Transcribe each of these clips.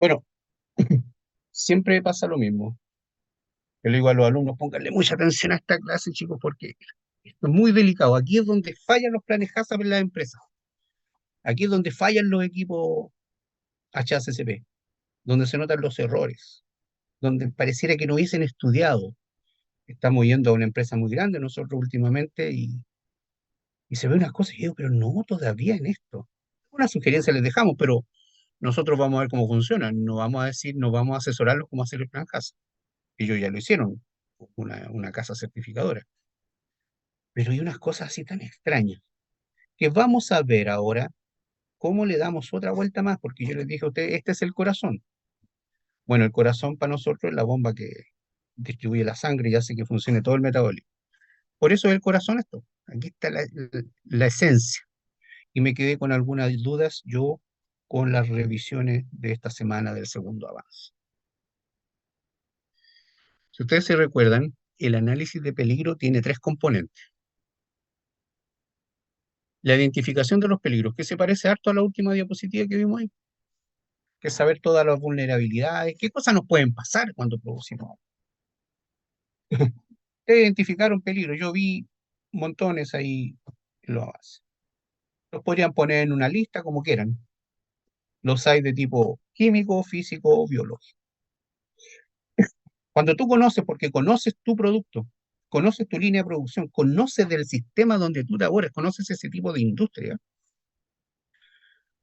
Bueno, siempre pasa lo mismo. Yo le digo a los alumnos, pónganle mucha atención a esta clase, chicos, porque esto es muy delicado. Aquí es donde fallan los planes HACCP en las empresas. Aquí es donde fallan los equipos HACCP, donde se notan los errores, donde pareciera que no hubiesen estudiado. Estamos yendo a una empresa muy grande nosotros últimamente y se ven unas cosas y digo, pero no, todavía en esto. Una sugerencia les dejamos, pero nosotros vamos a ver cómo funciona. No vamos a decir, no vamos a asesorarlos cómo hacer el plan HACCP. Ellos ya lo hicieron, una casa certificadora. Pero hay unas cosas así tan extrañas que vamos a ver ahora cómo le damos otra vuelta más, porque yo les dije a ustedes, este es el corazón. Bueno, el corazón para nosotros es la bomba que distribuye la sangre y hace que funcione todo el metabolismo. Por eso es el corazón esto. Aquí está la esencia. Y me quedé con algunas dudas yo con las revisiones de esta semana del segundo avance. Si ustedes se recuerdan, el análisis de peligro tiene tres componentes. La identificación de los peligros, que se parece harto a la última diapositiva que vimos ahí, que es saber todas las vulnerabilidades, qué cosas nos pueden pasar cuando producimos. Identificar un peligro, yo vi montones ahí en los avances. Los podrían poner en una lista como quieran. Los hay de tipo químico, físico o biológico. Cuando tú conoces, porque conoces tu producto, conoces tu línea de producción, conoces del sistema donde tú laboras, conoces ese tipo de industria,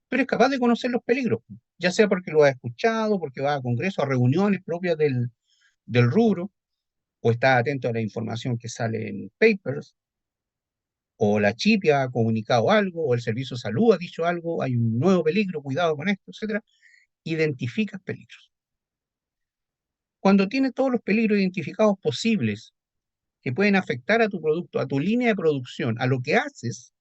tú eres capaz de conocer los peligros, ya sea porque lo has escuchado, porque vas a congresos, a reuniones propias del rubro, o estás atento a la información que sale en papers, o la chipia ha comunicado algo, o el servicio de salud ha dicho algo, hay un nuevo peligro, cuidado con esto, etcétera. Identificas peligros. Cuando tienes todos los peligros identificados posibles que pueden afectar a tu producto, a tu línea de producción, a lo que haces,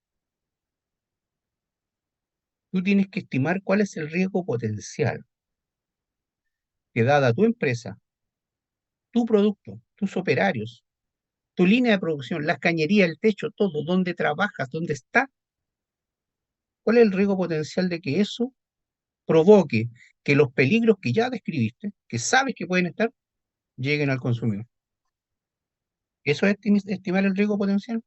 tú tienes que estimar cuál es el riesgo potencial que dada tu empresa, tu producto, tus operarios, tu línea de producción, las cañerías, el techo, todo, dónde trabajas, dónde está, cuál es el riesgo potencial de que eso provoque que los peligros que ya describiste, que sabes que pueden estar, lleguen al consumidor. ¿Eso es estimar el riesgo potencial?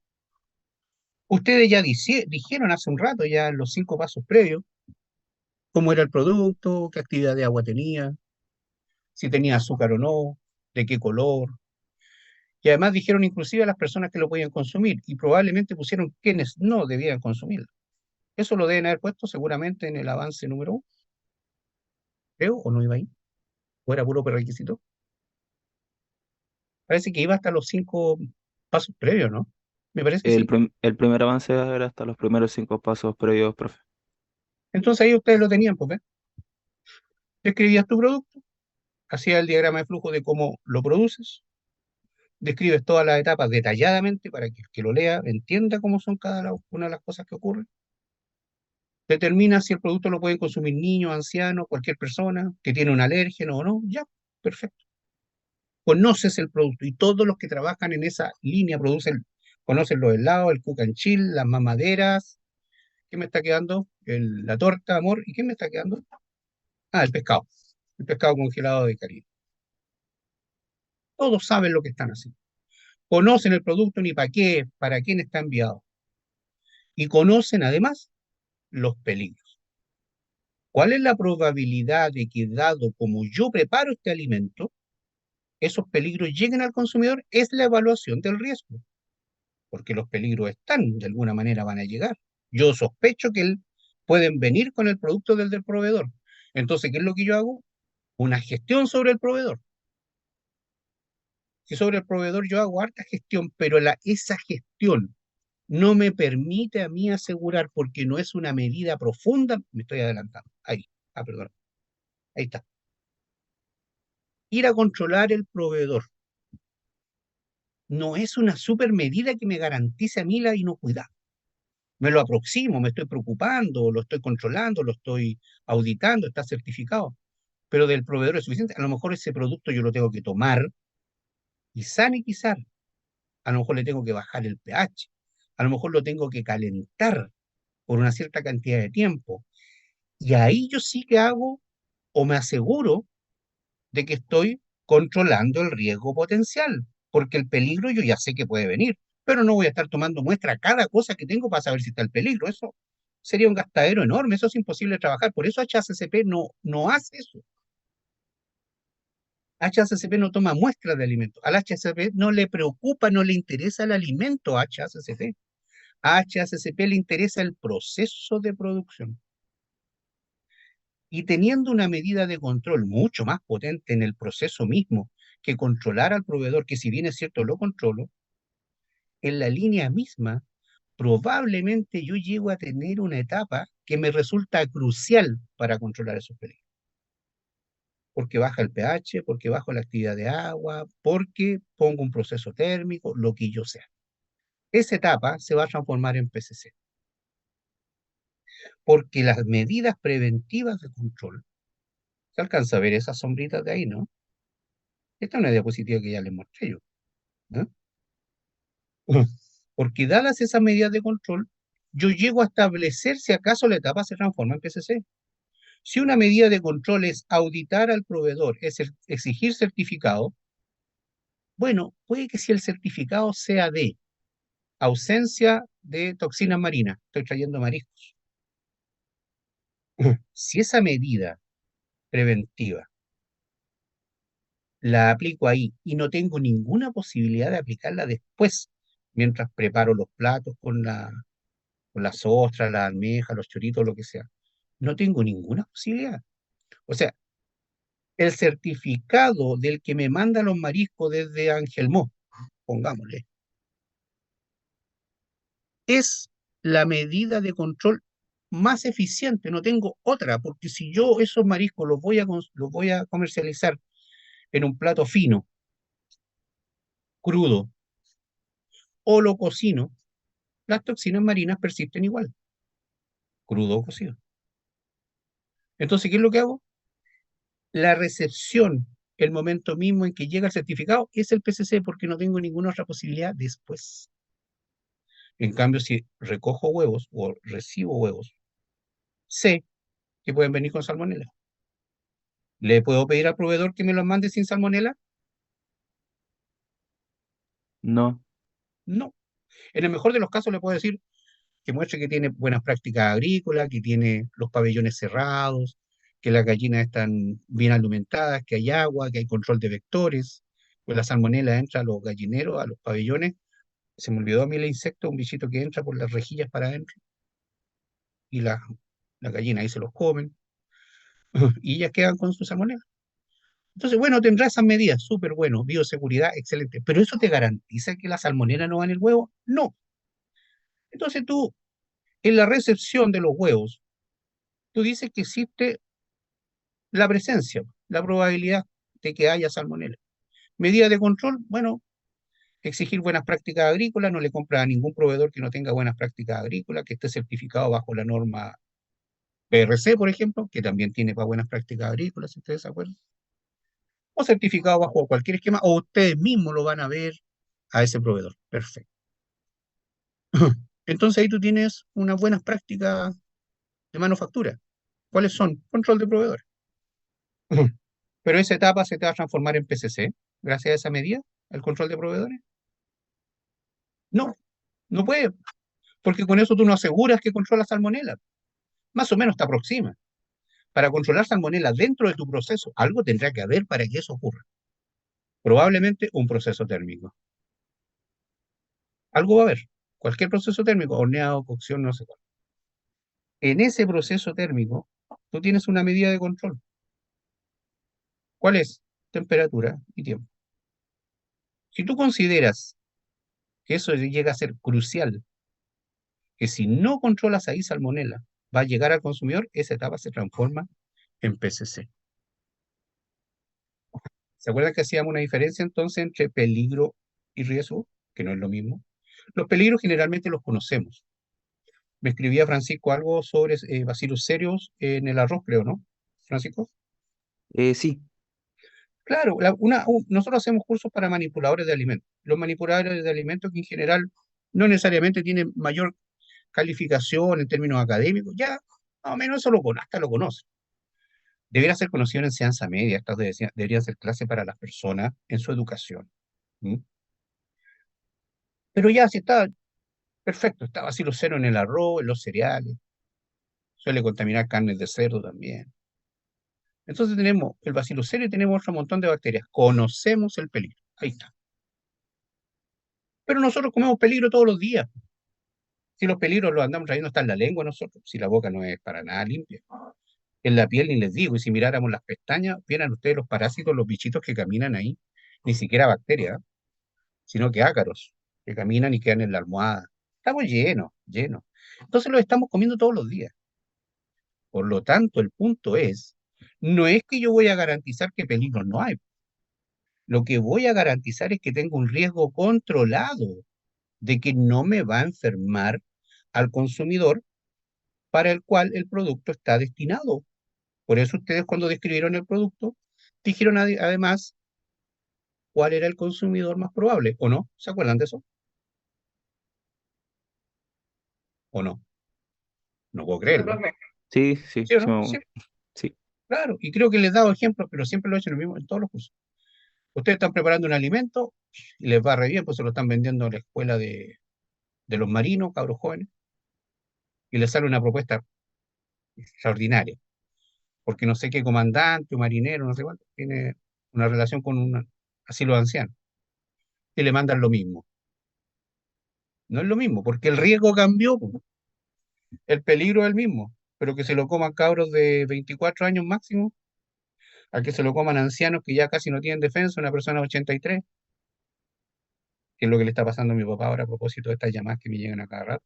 Ustedes ya dijeron hace un rato, ya en los 5 pasos previos, cómo era el producto, qué actividad de agua tenía, si tenía azúcar o no, de qué color. Y además dijeron inclusive a las personas que lo podían consumir y probablemente pusieron quienes no debían consumirlo. Eso lo deben haber puesto seguramente en el avance número 1, creo, o no iba ahí, o era puro prerequisito. Parece que iba hasta los 5 pasos previos, ¿no? Me parece que sí. El primer avance era hasta los primeros 5 pasos previos, profe. Entonces ahí ustedes lo tenían, pues, ¿ves? Describías tu producto, hacías el diagrama de flujo de cómo lo produces, describes todas las etapas detalladamente para que el que lo lea entienda cómo son una de las cosas que ocurren. Determina si el producto lo pueden consumir niños, ancianos, cualquier persona que tiene un alérgeno o no. Ya, perfecto. Conoces el producto y todos los que trabajan en esa línea conocen los helados, el cook and chill, las mamaderas. ¿Qué me está quedando? La torta, amor. ¿Y qué me está quedando? Ah, el pescado. El pescado congelado de Caribe. Todos saben lo que están haciendo. Conocen el producto ni para qué, para quién está enviado. Y conocen además los peligros. ¿Cuál es la probabilidad de que, dado como yo preparo este alimento, esos peligros lleguen al consumidor? Es la evaluación del riesgo, porque los peligros están, de alguna manera van a llegar. Yo sospecho que pueden venir con el producto del proveedor. Entonces, ¿qué es lo que yo hago? Una gestión sobre el proveedor. Y sobre el proveedor yo hago harta gestión, pero esa gestión no me permite a mí asegurar, porque no es una medida profunda, me estoy adelantando. Ahí, perdón, ahí está. Ir a controlar el proveedor no es una super medida que me garantice a mí la inocuidad. Me lo aproximo, me estoy preocupando, lo estoy controlando, lo estoy auditando, está certificado, pero del proveedor es suficiente. A lo mejor ese producto yo lo tengo que tomar y sanitizar. A lo mejor le tengo que bajar el pH. A lo mejor lo tengo que calentar por una cierta cantidad de tiempo. Y ahí yo sí que hago o me aseguro de que estoy controlando el riesgo potencial, porque el peligro yo ya sé que puede venir, pero no voy a estar tomando muestra cada cosa que tengo para saber si está el peligro. Eso sería un gastadero enorme, eso es imposible de trabajar. Por eso HACCP no hace eso. HACCP no toma muestras de alimentos. Al HACCP no le preocupa, no le interesa el alimento a HACCP. A HACCP le interesa el proceso de producción. Y teniendo una medida de control mucho más potente en el proceso mismo que controlar al proveedor, que si bien es cierto lo controlo, en la línea misma, probablemente yo llego a tener una etapa que me resulta crucial para controlar esos peligros. Porque baja el pH, porque bajo la actividad de agua, porque pongo un proceso térmico, lo que yo sea. Esa etapa se va a transformar en PCC, porque las medidas preventivas de control, se alcanza a ver esas sombritas de ahí, ¿no? Esta es una diapositiva que ya les mostré yo, ¿no? Porque dadas esas medidas de control, yo llego a establecer si acaso la etapa se transforma en PCC. Si una medida de control es auditar al proveedor, es exigir certificado, bueno, puede que si el certificado sea de ausencia de toxinas marinas, estoy trayendo mariscos. Si esa medida preventiva la aplico ahí y no tengo ninguna posibilidad de aplicarla después, mientras preparo los platos con las ostras, las almejas, los choritos, lo que sea, no tengo ninguna posibilidad. O sea, el certificado del que me manda los mariscos desde Angelmó, pongámosle, es la medida de control más eficiente, no tengo otra, porque si yo esos mariscos los voy a comercializar en un plato fino, crudo, o lo cocino, las toxinas marinas persisten igual, crudo o cocido. Entonces, ¿qué es lo que hago? La recepción, el momento mismo en que llega el certificado, es el PCC porque no tengo ninguna otra posibilidad después. En cambio, si recojo huevos o recibo huevos, sé que pueden venir con salmonela. ¿Le puedo pedir al proveedor que me los mande sin salmonela? No, No. En el mejor de los casos le puedo decir que muestre que tiene buenas prácticas agrícolas, que tiene los pabellones cerrados, que las gallinas están bien alimentadas, que hay agua, que hay control de vectores, pues la salmonela entra a los gallineros, a los pabellones. Se me olvidó a mí el insecto, un bichito que entra por las rejillas para adentro y la gallina ahí se los comen y ellas quedan con su salmonela. Entonces, bueno, tendrá esas medidas, súper bueno, bioseguridad, excelente, pero ¿eso te garantiza que la salmonela no va en el huevo? No. Entonces tú, en la recepción de los huevos, tú dices que existe la presencia, la probabilidad de que haya salmonela. Medidas de control, bueno, exigir buenas prácticas agrícolas, no le compra a ningún proveedor que no tenga buenas prácticas agrícolas, que esté certificado bajo la norma PRC, por ejemplo, que también tiene para buenas prácticas agrícolas, si ustedes se acuerdan, o certificado bajo cualquier esquema, o ustedes mismos lo van a ver a ese proveedor. Perfecto. Entonces ahí tú tienes unas buenas prácticas de manufactura. ¿Cuáles son? Control de proveedores. Pero esa etapa se te va a transformar en PCC, gracias a esa medida, el control de proveedores. No, no puede, porque con eso tú no aseguras que controlas salmonela. Más o menos te aproxima. Para controlar salmonela dentro de tu proceso, algo tendrá que haber para que eso ocurra. Probablemente un proceso térmico. Algo va a haber. Cualquier proceso térmico, horneado, cocción, no sé cuál. En ese proceso térmico, tú tienes una medida de control. ¿Cuál es? Temperatura y tiempo. Si tú consideras que eso llega a ser crucial, que si no controlas ahí salmonela, va a llegar al consumidor, esa etapa se transforma en PCC. ¿Se acuerdan que hacíamos una diferencia entonces entre peligro y riesgo? Que no es lo mismo. Los peligros generalmente los conocemos. Me escribía Francisco algo sobre Bacillus cereus en el arroz, creo, ¿no? Francisco. sí, Claro, nosotros hacemos cursos para manipuladores de alimentos. Los manipuladores de alimentos que en general no necesariamente tienen mayor calificación en términos académicos, ya más o menos eso hasta lo conocen. Debería ser conocido en enseñanza media, estas deberían ser clases para las personas en su educación. ¿Mm? Pero ya, si está perfecto, está bacilo cero en el arroz, en los cereales, suele contaminar carnes de cerdo también. Entonces tenemos el bacilo cero y tenemos otro montón de bacterias. Conocemos el peligro, ahí está. Pero nosotros comemos peligro todos los días. Si los peligros los andamos trayendo hasta en la lengua nosotros, si la boca no es para nada limpia. En la piel ni les digo, y si miráramos las pestañas, vieran ustedes los parásitos, los bichitos que caminan ahí, ni siquiera bacterias, ¿eh? Sino que ácaros, que caminan y quedan en la almohada. Estamos llenos, llenos. Entonces los estamos comiendo todos los días. Por lo tanto, el punto es, no es que yo voy a garantizar que peligros no hay. Lo que voy a garantizar es que tengo un riesgo controlado de que no me va a enfermar al consumidor para el cual el producto está destinado. Por eso ustedes cuando describieron el producto, dijeron además cuál era el consumidor más probable, ¿o no? ¿Se acuerdan de eso? ¿O no? No puedo creerlo. Sí, sí, ¿Sí o sí, no? Sí, sí. claro. Y creo que les he dado ejemplos, pero siempre lo he hecho en, el mismo, en todos los cursos. Ustedes están preparando un alimento y les va re bien, pues se lo están vendiendo en la escuela de los marinos, cabros jóvenes, y les sale una propuesta extraordinaria, porque no sé qué comandante o marinero, no sé cuánto, tiene una relación con un asilo de ancianos, y le mandan lo mismo. No es lo mismo, porque el riesgo cambió, po. El peligro es el mismo, pero que se lo coman cabros de 24 años máximo, a que se lo coman ancianos que ya casi no tienen defensa, una persona de 83, que es lo que le está pasando a mi papá ahora a propósito de estas llamadas que me llegan a cada rato.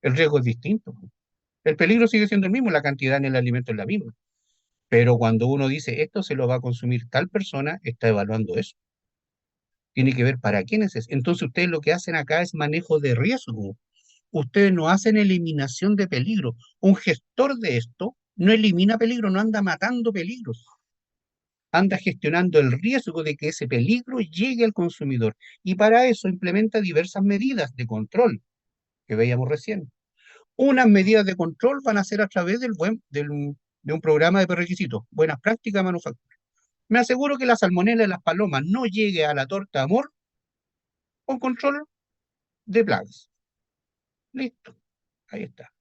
El riesgo es distinto, po. El peligro sigue siendo el mismo, la cantidad en el alimento es la misma. Pero cuando uno dice esto se lo va a consumir tal persona, está evaluando eso. Tiene que ver para quién es eso. Entonces ustedes lo que hacen acá es manejo de riesgo. Ustedes no hacen eliminación de peligro. Un gestor de esto no elimina peligro, no anda matando peligros. Anda gestionando el riesgo de que ese peligro llegue al consumidor. Y para eso implementa diversas medidas de control que veíamos recién. Unas medidas de control van a ser a través de un programa de prerequisitos, buenas prácticas de manufactura. Me aseguro que la salmonela de las palomas no llegue a la torta de amor con control de plagas. Listo, ahí está.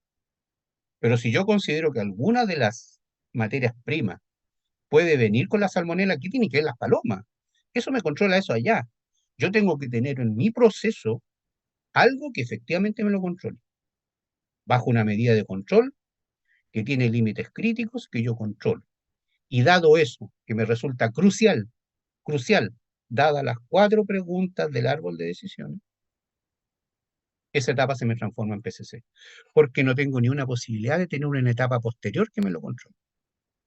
Pero si yo considero que alguna de las materias primas puede venir con la salmonela, aquí tiene que ver las palomas. Eso me controla eso allá. Yo tengo que tener en mi proceso algo que efectivamente me lo controle, bajo una medida de control que tiene límites críticos que yo controlo. Y dado eso, que me resulta crucial, crucial, dadas las cuatro preguntas del árbol de decisiones, esa etapa se me transforma en PCC, porque no tengo ni una posibilidad de tener una etapa posterior que me lo controle.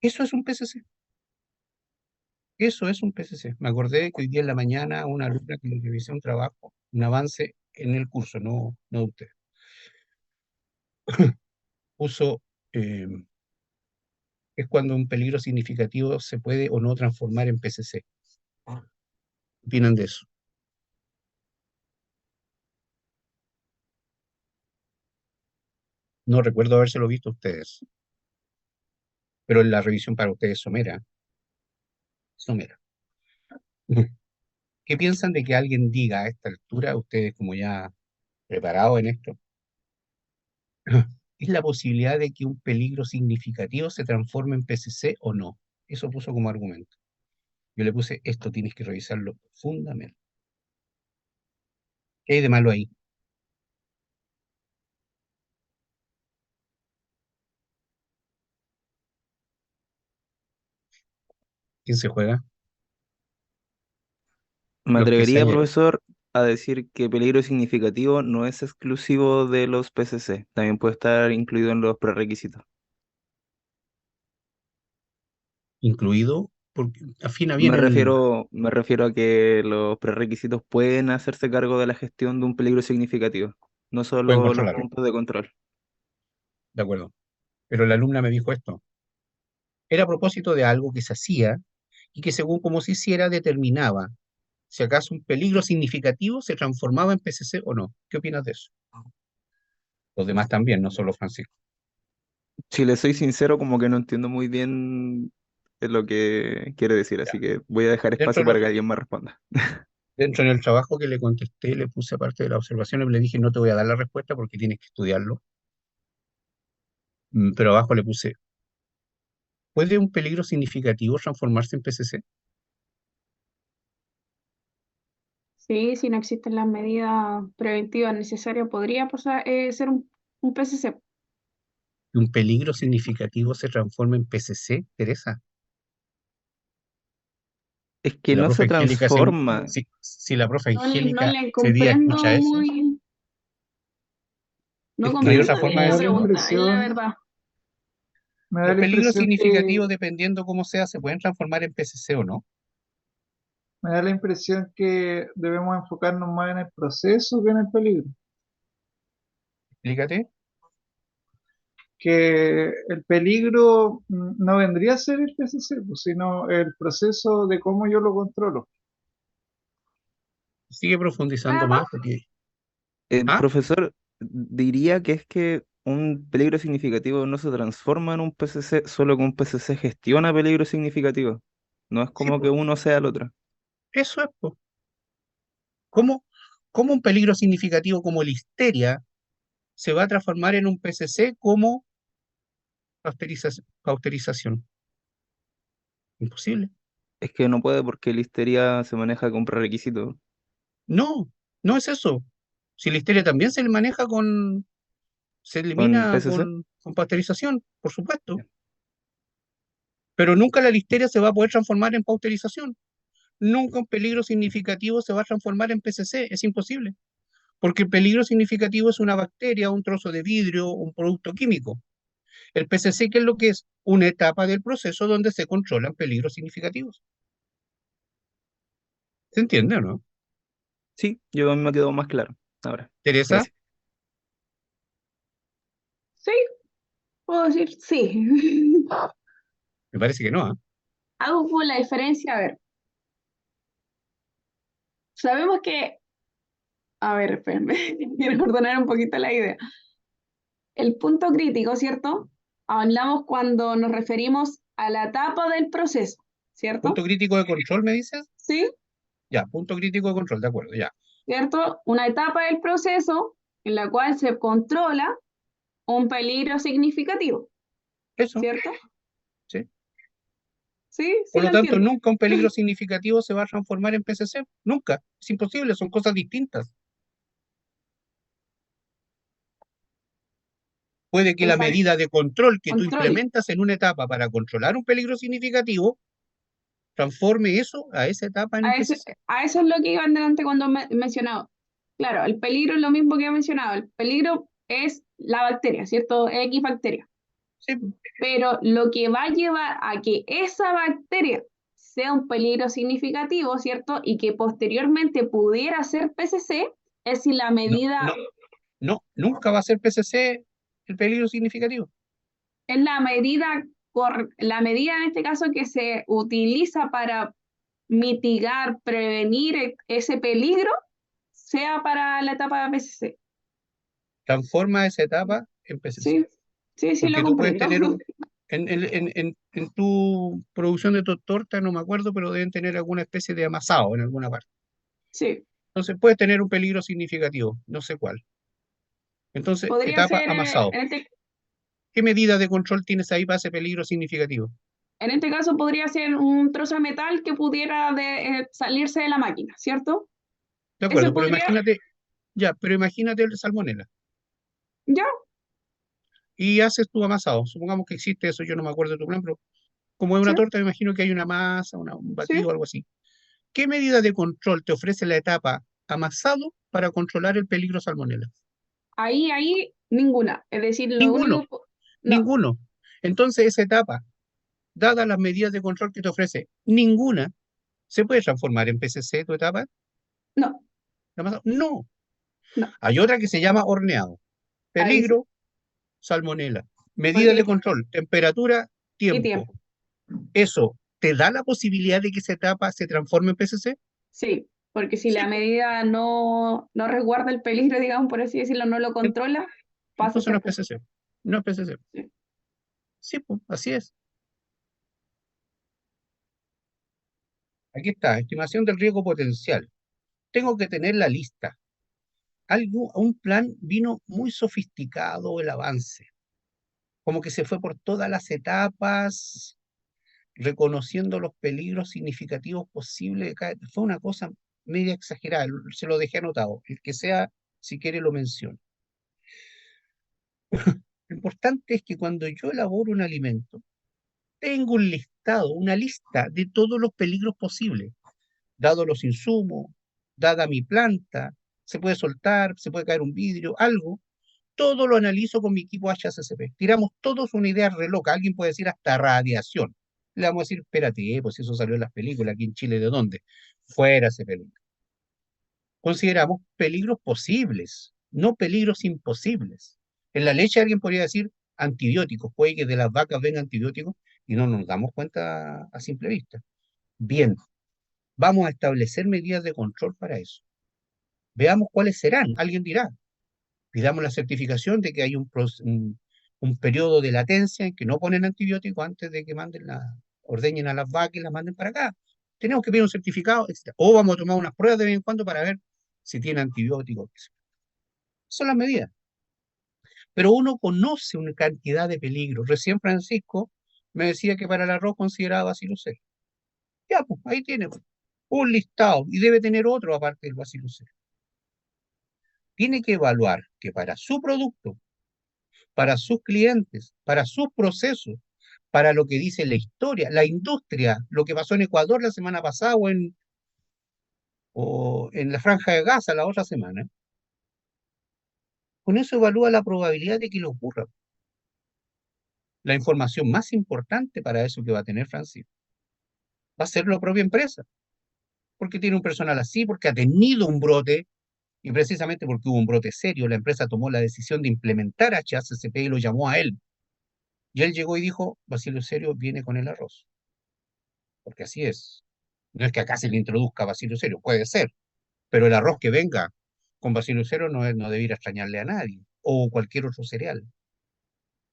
Eso es un PCC. Eso es un PCC. Me acordé que hoy día en la mañana una alumna que le revisé un trabajo, un avance en el curso, no usted, puso, eh, es cuando un peligro significativo se puede o no transformar en PCC. ¿Qué opinan de eso? No recuerdo habérselo visto a ustedes, pero en la revisión para ustedes es somera, somera. ¿Qué piensan de que alguien diga a esta altura, ustedes como ya preparados en esto, es la posibilidad de que un peligro significativo se transforme en PCC o no? Eso puso como argumento. Yo le puse, esto tienes que revisarlo profundamente. ¿Qué hay de malo ahí? ¿Quién se juega? Me Los que se atrevería, hayan profesor, a decir que peligro significativo no es exclusivo de los PCC, también puede estar incluido en los prerequisitos. incluido, porque afina bien Me refiero a que los prerequisitos pueden hacerse cargo de la gestión de un peligro significativo, no pueden solo los controlarlo, puntos de control. de acuerdo. Pero la alumna me dijo esto. Era a propósito de algo que se hacía y que según cómo se hiciera determinaba si acaso un peligro significativo se transformaba en PCC o no. ¿Qué opinas de eso? Los demás también, no solo Francisco. Si le soy sincero, como que no entiendo muy bien lo que quiere decir, Ya. así que voy a dejar Dentro espacio de lo para que que, alguien más responda. dentro del trabajo que le contesté, le puse aparte de las observaciones, le dije, no te voy a dar la respuesta porque tienes que estudiarlo. Pero abajo le puse, ¿puede un peligro significativo transformarse en PCC? Sí, si no existen las medidas preventivas necesarias, podría pasar, ser un PCC. ¿Que un peligro significativo se transforma en PCC, Teresa? Es Si que la no profe se Angélica transforma, si la profe No, no Angélica le ese día escucha comprendo eso, muy, no es que no hay otra comprendo Me bien forma de la da la decirlo. pregunta, es la impresión, verdad. me da Los la peligros impresión que, significativos, dependiendo cómo sea, se pueden transformar en PCC o no. me da la impresión que debemos enfocarnos más en el proceso que en el peligro. Explícate. Que el peligro no vendría a ser el PCC, pues, sino el proceso de cómo yo lo controlo. Sigue profundizando Nada, más porque... ¿Ah? profesor, diría que es que un peligro significativo no se transforma en un PCC, solo que un PCC gestiona peligros significativos. No es Sí, como que pues, uno sea el otro. eso es, pues. ¿Cómo, cómo un peligro significativo como la histeria se va a transformar en un PCC como cauterización? Imposible. Es que no puede porque la histeria se maneja con prerequisitos. No, no es eso. Si la histeria también se le maneja se ¿Con elimina PCC? con pasteurización, por supuesto, pero nunca la listeria se va a poder transformar en pasteurización. Nunca un peligro significativo se va a transformar en PCC, es imposible, porque el peligro significativo es una bacteria, un trozo de vidrio, un producto químico. El PCC, ¿qué es lo que es? Una etapa del proceso donde se controlan peligros significativos. ¿Se entiende o no? Sí, yo a mí me quedó más claro. Ahora, Teresa, gracias. sí, puedo decir sí. me parece que no, ¿ah? Hago como la diferencia, a ver, sabemos que, a ver, espérenme, quiero ordenar un poquito la idea. El punto crítico, ¿cierto? Hablamos cuando nos referimos a la etapa del proceso, Punto ¿cierto? crítico de control, ¿me dices? ¿Sí? Ya, punto crítico de control, de acuerdo, ya. ¿Cierto? Una etapa del proceso en la cual se controla un peligro significativo, Eso, ¿cierto? sí. Sí, sí Por lo lo tanto, entiendo. nunca un peligro significativo se va a transformar en PCC. Nunca. Es imposible, son cosas distintas. Puede que la Exacto. medida de control que tú Control. implementas en una etapa para controlar un peligro significativo transforme eso a esa etapa en un A eso, PCC. a eso es lo que iba en delante cuando he mencionado. Claro, el peligro es lo mismo que he mencionado. El peligro es la bacteria, ¿cierto? X bacteria. Sí, Pero lo que va a llevar a que esa bacteria sea un peligro significativo, ¿cierto? Y que posteriormente pudiera ser PCC, es si la no, medida, no, no, nunca va a ser PCC el peligro significativo. es la medida, la medida en este caso que se utiliza para mitigar, prevenir ese peligro, sea para la etapa de PCC. Transforma esa etapa en PCC. Sí, sí, sí lo Porque tú puedes comprendo. tener en tu producción de torta, no me acuerdo, pero deben tener alguna especie de amasado en alguna parte. Sí, Entonces puedes tener un peligro significativo, no sé cuál. Entonces, podría etapa ser, amasado. ¿Qué medida de control tienes ahí para ese peligro significativo? en este caso podría ser un trozo de metal que pudiera salirse de la máquina, ¿cierto? De Ese acuerdo, pero podría, imagínate, ya, pero imagínate el salmonela. ya, Y haces tu amasado. Supongamos que existe eso, yo no me acuerdo de tu plan, pero como es una sí, torta, me imagino que hay una masa, un sí. batido, algo así. ¿Qué medida de control te ofrece la etapa amasado para controlar el peligro salmonela? Ahí, ninguna. Es decir, lo Ninguno, único, no, ninguno. Entonces, esa etapa, dadas las medidas de control que te ofrece, ninguna se puede transformar en PCC tu etapa. no, No. no. Hay otra que se llama horneado. Ahí sí, Peligro, salmonela. Medidas de porque, control, temperatura, y tiempo. tiempo. ¿Eso te da la posibilidad de que esa etapa se transforme en PCC? Sí, porque si Sí, la pues. medida no resguarda el peligro, digamos, por así decirlo, no lo controla, pasa a Entonces no ser es PCC. PCC. No es PCC. Sí. Sí, pues, así es. Aquí está, estimación del riesgo potencial. Tengo que tener la lista. Un plan vino muy sofisticado el avance, como que se fue por todas las etapas, reconociendo los peligros significativos posibles. Fue una cosa media exagerada, se lo dejé anotado. El que sea, si quiere, lo menciona. Lo importante es que cuando yo elaboro un alimento, tengo un listado, una lista de todos los peligros posibles, dado los insumos, dada mi planta, se puede soltar, se puede caer un vidrio, algo. Todo lo analizo con mi equipo HACCP. Tiramos todos una idea re loca. Alguien puede decir hasta radiación. Le vamos a decir, espérate, pues eso salió en las películas, aquí en Chile, ¿de dónde? Fuera ese peligro. Consideramos peligros posibles, no peligros imposibles. En la leche alguien podría decir antibióticos, puede que de las vacas vengan antibióticos y no nos damos cuenta a simple vista. Bien, vamos a establecer medidas de control para eso. Veamos cuáles serán. Alguien dirá, pidamos la certificación de que hay un periodo de latencia en que no ponen antibióticos antes de que ordeñen a las vacas y las manden para acá. Tenemos que pedir un certificado, etc. O vamos a tomar unas pruebas de vez en cuando para ver si tiene antibióticos. Son las medidas. Pero uno conoce una cantidad de peligros. Recién Francisco me decía que para el arroz consideraba Bacillus cereus. Ya, pues ahí tiene pues, un listado y debe tener otro aparte del Bacillus cereus. Tiene que evaluar que para su producto, para sus clientes, para sus procesos, para lo que dice la historia, la industria, lo que pasó en Ecuador la semana pasada o en la Franja de Gaza la otra semana, con eso evalúa la probabilidad de que le ocurra. La información más importante para eso que va a tener Francisco va a ser la propia empresa, porque tiene un personal así, porque ha tenido un brote, y precisamente porque hubo un brote serio, la empresa tomó la decisión de implementar HACCP y lo llamó a él. Y él llegó y dijo, Bacillus cereus viene con el arroz, porque así es. No es que acá se le introduzca Bacillus cereus, puede ser, pero el arroz que venga con Bacillus cereus no debiera extrañarle a nadie, o cualquier otro cereal.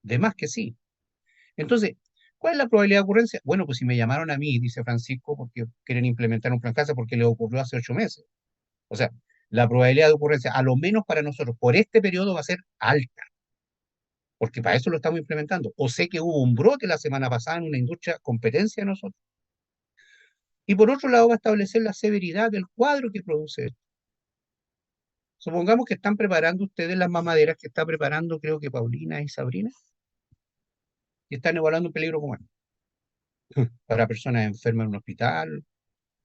De más que sí. Entonces, ¿cuál es la probabilidad de ocurrencia? Bueno, pues si me llamaron a mí, dice Francisco, porque quieren implementar un plan casa porque le ocurrió hace 8 meses. O sea, la probabilidad de ocurrencia, a lo menos para nosotros, por este periodo va a ser alta, porque para eso lo estamos implementando. O sé que hubo un brote la semana pasada en una industria competencia de nosotros. Y por otro lado va a establecer la severidad del cuadro que produce esto. Supongamos que están preparando ustedes las mamaderas que está preparando, creo que Paulina y Sabrina, y están evaluando un peligro como este, para personas enfermas en un hospital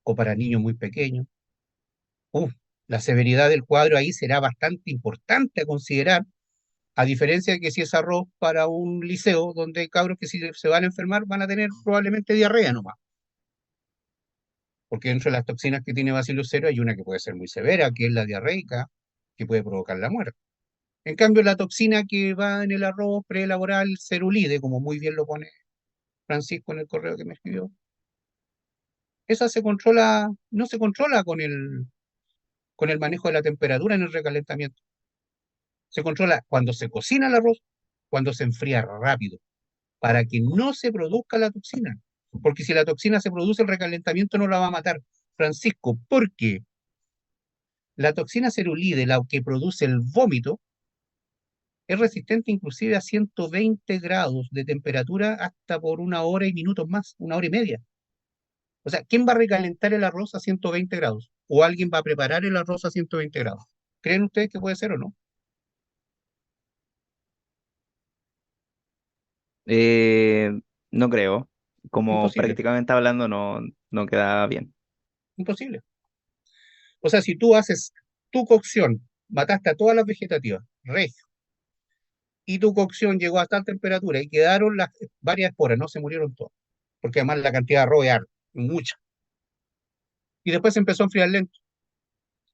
o para niños muy pequeños. La severidad del cuadro ahí será bastante importante a considerar, a diferencia de que si es arroz para un liceo, donde hay cabros que si se van a enfermar van a tener probablemente diarrea nomás, porque dentro de las toxinas que tiene Bacillus cereus hay una que puede ser muy severa, que es la diarreica, que puede provocar la muerte. En cambio, la toxina que va en el arroz prelaboral cerulide, como muy bien lo pone Francisco en el correo que me escribió, esa se controla, no se controla con el manejo de la temperatura en el recalentamiento. Se controla cuando se cocina el arroz, cuando se enfría rápido, para que no se produzca la toxina. Porque si la toxina se produce, el recalentamiento no la va a matar. Francisco, porque la toxina cerulide, la que produce el vómito, es resistente inclusive a 120 grados de temperatura hasta por 1 hora y minutos más, 1 hora y media. O sea, ¿quién va a recalentar el arroz a 120 grados? ¿O alguien va a preparar el arroz a 120 grados? ¿Creen ustedes que puede ser o no? Eh, no creo. Como Imposible, prácticamente hablando, no queda bien. imposible. O sea, si tú haces tu cocción, mataste a todas las vegetativas, regio, y tu cocción llegó a tal temperatura y quedaron varias esporas, no se murieron todas, porque además la cantidad de arroz es harta, mucha. Y después se empezó a enfriar lento.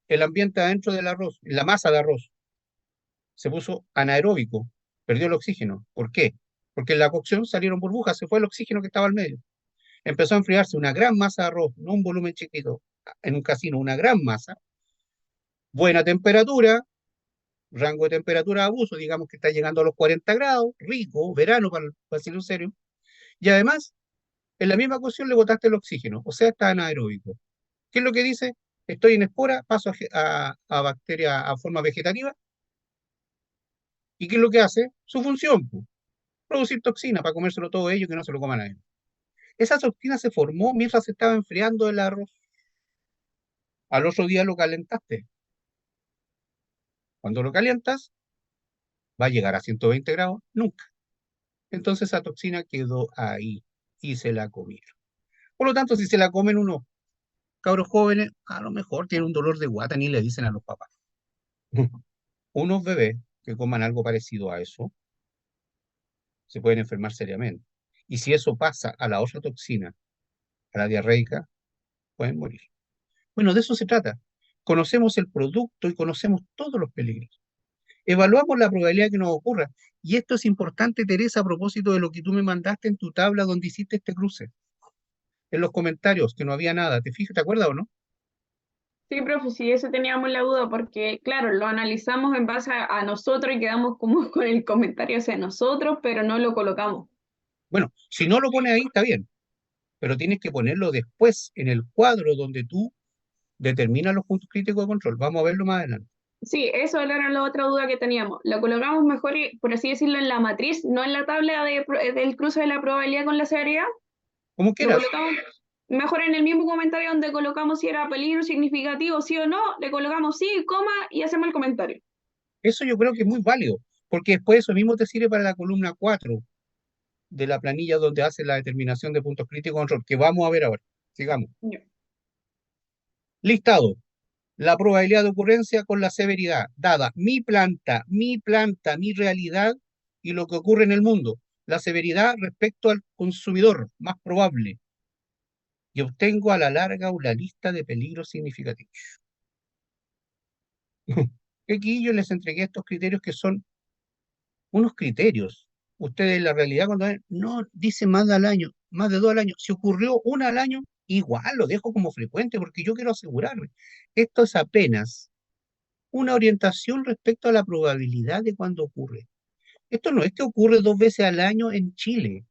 El ambiente adentro del arroz, la masa de arroz, se puso anaeróbico, perdió el oxígeno. ¿Por qué? Porque en la cocción salieron burbujas, se fue el oxígeno que estaba al medio. Empezó a enfriarse una gran masa de arroz, no un volumen chiquito, en un casino, una gran masa, buena temperatura, rango de temperatura de abuso, digamos que está llegando a los 40 grados, rico, verano para el Bacillus cereus, y además, en la misma ecuación le botaste el oxígeno, o sea, está anaeróbico. ¿Qué es lo que dice? Estoy en espora, paso a bacteria a forma vegetativa, ¿y qué es lo que hace? Su función, pues, producir toxina para comérselo todo ello que no se lo coma nadie. Esa toxina se formó mientras se estaba enfriando el arroz. Al otro día lo calentaste. Cuando lo calientas, va a llegar a 120 grados, nunca. Entonces esa toxina quedó ahí y se la comieron. Por lo tanto, si se la comen unos cabros jóvenes, a lo mejor tienen un dolor de guata, ni le dicen a los papás. Unos bebés que coman algo parecido a eso, se pueden enfermar seriamente. Y si eso pasa a la otra toxina, a la diarreica, pueden morir. Bueno, de eso se trata. Conocemos el producto y conocemos todos los peligros. Evaluamos la probabilidad que nos ocurra. Y esto es importante, Teresa, a propósito de lo que tú me mandaste en tu tabla donde hiciste este cruce. En los comentarios, que no había nada. ¿Te fijas, te acuerdas o no? Sí, profe, sí, eso teníamos la duda, porque claro, lo analizamos en base a nosotros y quedamos como con el comentario hacia nosotros, pero no lo colocamos. Bueno, si no lo pones ahí, está bien. Pero tienes que ponerlo después en el cuadro donde tú determinas los puntos críticos de control. Vamos a verlo más adelante. Sí, eso era la otra duda que teníamos. Lo colocamos mejor, por así decirlo, en la matriz, no en la tabla del cruce de la probabilidad con la severidad. Como Lo quieras. colocamos mejor en el mismo comentario donde colocamos si era peligro significativo, sí o no, le colocamos sí, coma y hacemos el comentario. Eso yo creo que es muy válido, porque después eso mismo te sirve para la columna 4 de la planilla donde hace la determinación de puntos críticos de control, que vamos a ver ahora. Sigamos. Ya. Listado. La probabilidad de ocurrencia con la severidad, dada mi planta, mi realidad y lo que ocurre en el mundo. La severidad respecto al consumidor, más probable. Y obtengo a la larga una lista de peligros significativos. Aquí yo les entregué estos criterios que son unos criterios. Ustedes en la realidad cuando ven, no dice más al año, más de dos al año. Si ocurrió una al año, igual lo dejo como frecuente porque yo quiero asegurarme. Esto es apenas una orientación respecto a la probabilidad de cuando ocurre. Esto no es que ocurre dos veces al año en Chile,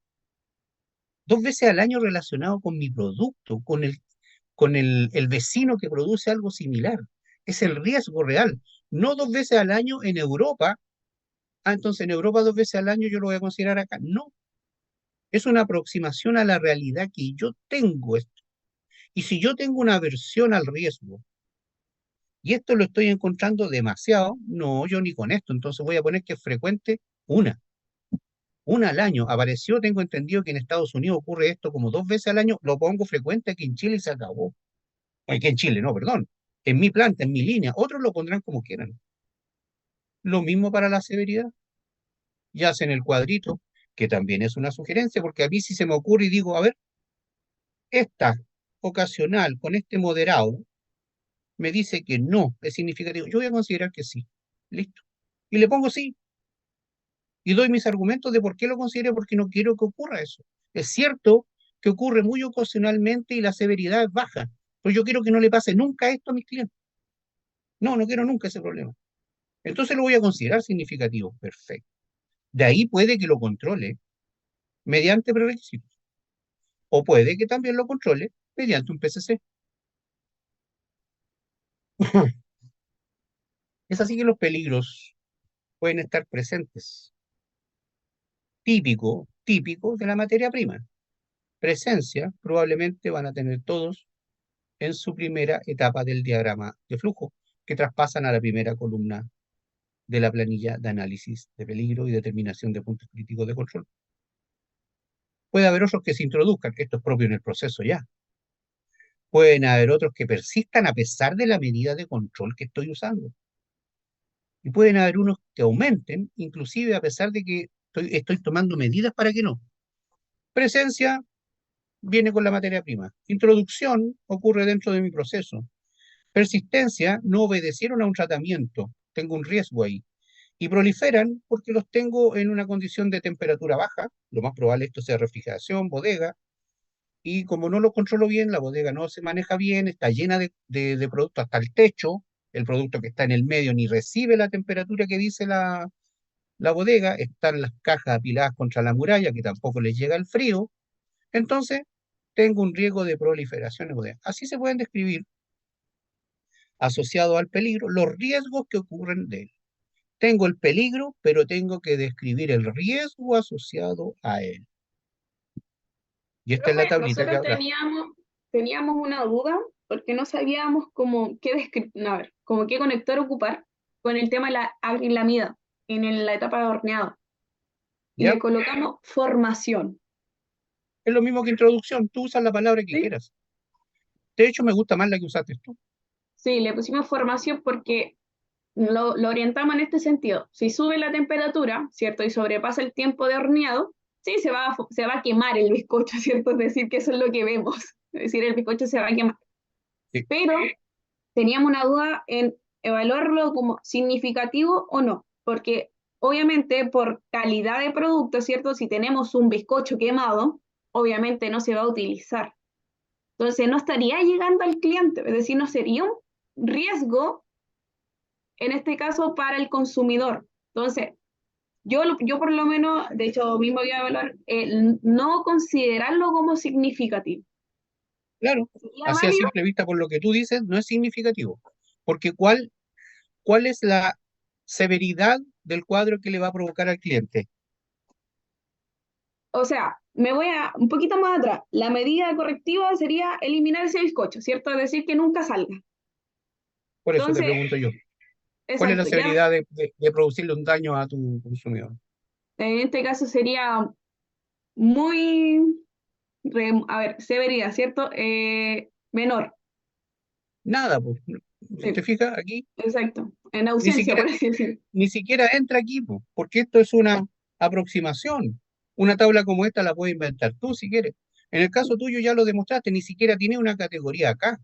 dos veces al año relacionado con mi producto, con el vecino que produce algo similar. Es el riesgo real. No dos veces al año en Europa. Ah, entonces en Europa dos veces al año yo lo voy a considerar acá. No, es una aproximación a la realidad que yo tengo esto. Y si yo tengo una aversión al riesgo, y esto lo estoy encontrando demasiado, no, yo ni con esto, entonces voy a poner que es frecuente una. Una al año. Apareció, tengo entendido que en Estados Unidos ocurre esto como dos veces al año, lo pongo frecuente aquí en Chile y se acabó. Aquí en Chile, no, perdón. En mi planta, en mi línea, otros lo pondrán como quieran. Lo mismo para la severidad. Y hacen el cuadrito, que también es una sugerencia, porque a mí si se me ocurre y digo, a ver, esta ocasional con este moderado me dice que no es significativo, yo voy a considerar que sí. Listo. Y le pongo sí. Y doy mis argumentos de por qué lo considero, porque no quiero que ocurra eso. Es cierto que ocurre muy ocasionalmente y la severidad es baja, pero yo quiero que no le pase nunca esto a mis clientes. No, no quiero nunca ese problema. Entonces lo voy a considerar significativo. Perfecto. De ahí puede que lo controle mediante prerequisitos. O puede que también lo controle mediante un PCC. Es así que los peligros pueden estar presentes. Típico de la materia prima. Presencia probablemente van a tener todos en su primera etapa del diagrama de flujo, que traspasan a la primera columna de la planilla de análisis de peligro y determinación de puntos críticos de control. Puede haber otros que se introduzcan, esto es propio en el proceso ya. Pueden haber otros que persistan a pesar de la medida de control que estoy usando. Y pueden haber unos que aumenten, inclusive a pesar de que estoy tomando medidas para que no. Presencia viene con la materia prima. Introducción ocurre dentro de mi proceso. Persistencia, no obedecieron a un tratamiento, tengo un riesgo ahí. Y proliferan porque los tengo en una condición de temperatura baja, lo más probable esto sea refrigeración, bodega, y como no lo controlo bien, la bodega no se maneja bien, está llena de productos hasta el techo, el producto que está en el medio ni recibe la temperatura que dice la bodega, están las cajas apiladas contra la muralla, que tampoco les llega el frío, entonces tengo un riesgo de proliferación de bodegas. Así se pueden describir, asociado al peligro, los riesgos que ocurren de él. Tengo el peligro, pero tengo que describir el riesgo asociado a él. Y esta es la Profe, tablita que nosotros habrá. teníamos una duda porque no sabíamos cómo a ver, como qué conector ocupar con el tema de la acrilamida la etapa de horneado. Y ¿Ya? le colocamos formación, Es lo mismo que introducción, tú usas la palabra que ¿sí? quieras. De hecho, me gusta más la que usaste tú. Sí, le pusimos formación porque lo orientamos en este sentido. Si sube la temperatura, ¿cierto? Y sobrepasa el tiempo de horneado, sí, se va a quemar el bizcocho, ¿cierto? Es decir, que eso es lo que vemos. Es decir, el bizcocho se va a quemar. Sí, Pero teníamos una duda en evaluarlo como significativo o no, porque obviamente por calidad de producto, ¿cierto? Si tenemos un bizcocho quemado, obviamente no se va a utilizar. Entonces no estaría llegando al cliente, es decir, no sería un riesgo en este caso para el consumidor. Entonces, yo por lo menos, de hecho, mismo voy a evaluar, no considerarlo como significativo. claro. ¿Sería Así a válido? simple vista, por lo que tú dices, no es significativo. Porque ¿cuál es la severidad del cuadro que le va a provocar al cliente? O sea, me voy a un poquito más atrás. La medida correctiva sería eliminar ese bizcocho, ¿cierto? Es decir, que nunca salga. Por eso te Entonces, pregunto yo, ¿cuál es la exacto, ya severidad de producirle un daño a tu consumidor? en este caso sería muy, a ver, severidad, ¿cierto? Menor. Nada, pues. Si te Sí, fijas aquí, exacto. En ni ausencia, siquiera, por así decirlo. ni siquiera entra aquí, pues, porque esto es una aproximación. Una tabla como esta la puedes inventar tú si quieres. En el caso tuyo ya lo demostraste, ni siquiera tiene una categoría acá.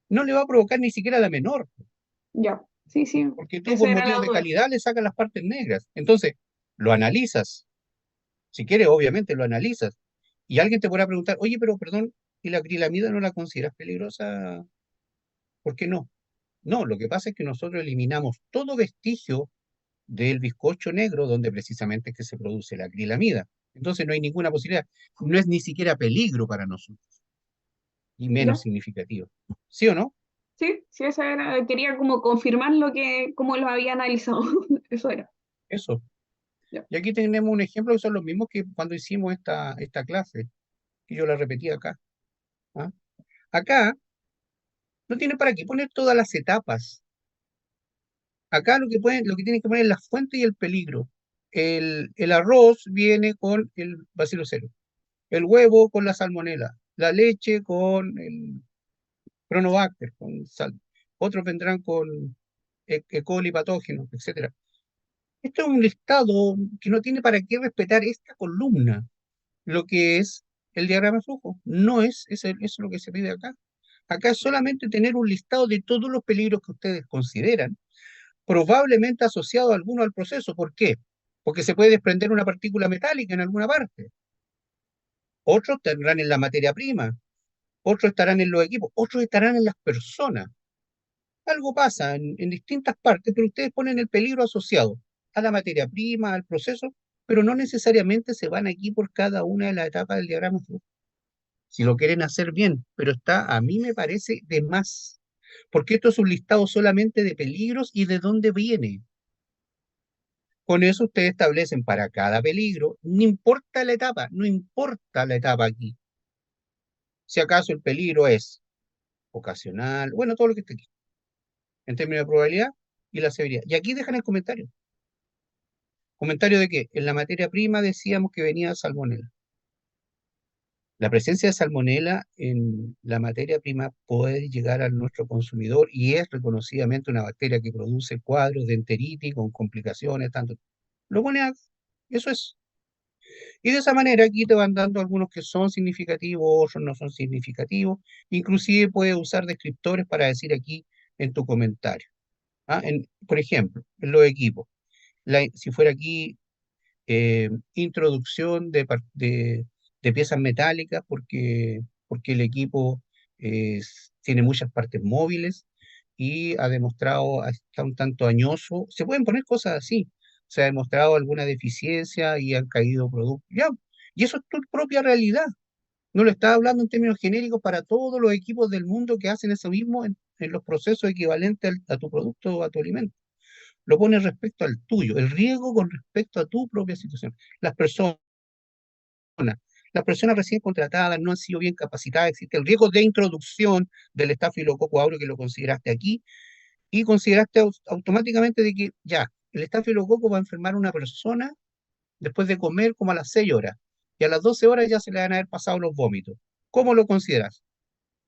No le va a provocar ni siquiera la menor, Ya, sí, sí. porque tú por Esa era la motivos de duda. calidad le sacas las partes negras. Entonces, lo analizas. Si quieres, obviamente lo analizas. Y alguien te podrá preguntar, oye, pero perdón, ¿y la acrilamida no la consideras peligrosa? ¿Por qué no? No, lo que pasa es que nosotros eliminamos todo vestigio del bizcocho negro, donde precisamente es que se produce la acrilamida. Entonces no hay ninguna posibilidad. No es ni siquiera peligro para nosotros, y menos ¿Ya? significativo. ¿Sí o no? Sí, sí, esa era. Quería como confirmar cómo lo había analizado. Eso era. Eso. Ya. Y aquí tenemos un ejemplo que son los mismos que cuando hicimos esta clase, que yo la repetí acá. ¿Ah? Acá no tiene para qué poner todas las etapas. Acá lo que tienen que poner es la fuente y el peligro. El arroz viene con el bacilo cero, el huevo con la salmonela, la leche con el Pronobacter, con sal. Otros vendrán con E. coli patógenos, etcétera. Esto es un listado que no tiene para qué respetar esta columna, lo que es el diagrama de flujo. No es, eso es lo que se pide acá. Acá es solamente tener un listado de todos los peligros que ustedes consideran, probablemente asociado a alguno al proceso. ¿Por qué? Porque se puede desprender una partícula metálica en alguna parte. Otros tendrán en la materia prima, otros estarán en los equipos, otros estarán en las personas. Algo pasa en distintas partes, pero ustedes ponen el peligro asociado a la materia prima, al proceso, pero no necesariamente se van aquí por cada una de las etapas del diagrama de flujo. Si lo quieren hacer bien, pero a mí me parece de más, porque esto es un listado solamente de peligros y de dónde viene. Con eso ustedes establecen para cada peligro, no importa la etapa, no importa la etapa aquí. Si acaso el peligro es ocasional, bueno, todo lo que esté aquí, en términos de probabilidad y la severidad. Y aquí dejan el comentario. Comentario de que en la materia prima decíamos que venía salmonela. La presencia de salmonela en la materia prima puede llegar a nuestro consumidor y es reconocidamente una bacteria que produce cuadros de enteritis con complicaciones, tanto. Lo pone eso es. Y de esa manera aquí te van dando algunos que son significativos, otros no son significativos. Inclusive puedes usar descriptores para decir aquí en tu comentario. ¿Ah? Por ejemplo, en los equipos. Si fuera aquí introducción de piezas metálicas porque el equipo tiene muchas partes móviles y ha demostrado, está un tanto añoso. Se pueden poner cosas así. Se ha demostrado alguna deficiencia y han caído productos. Ya, y eso es tu propia realidad. No lo estás hablando en términos genéricos para todos los equipos del mundo que hacen eso mismo en los procesos equivalentes a tu producto o a tu alimento. Lo pones respecto al tuyo, el riesgo con respecto a tu propia situación. Las personas recién contratadas no han sido bien capacitadas, existe el riesgo de introducción del estafilococo aureus que lo consideraste aquí y consideraste automáticamente de que ya, el estafilococo va a enfermar a una persona después de comer como a las 6 horas y a las 12 horas ya se le van a haber pasado los vómitos. ¿Cómo lo consideras?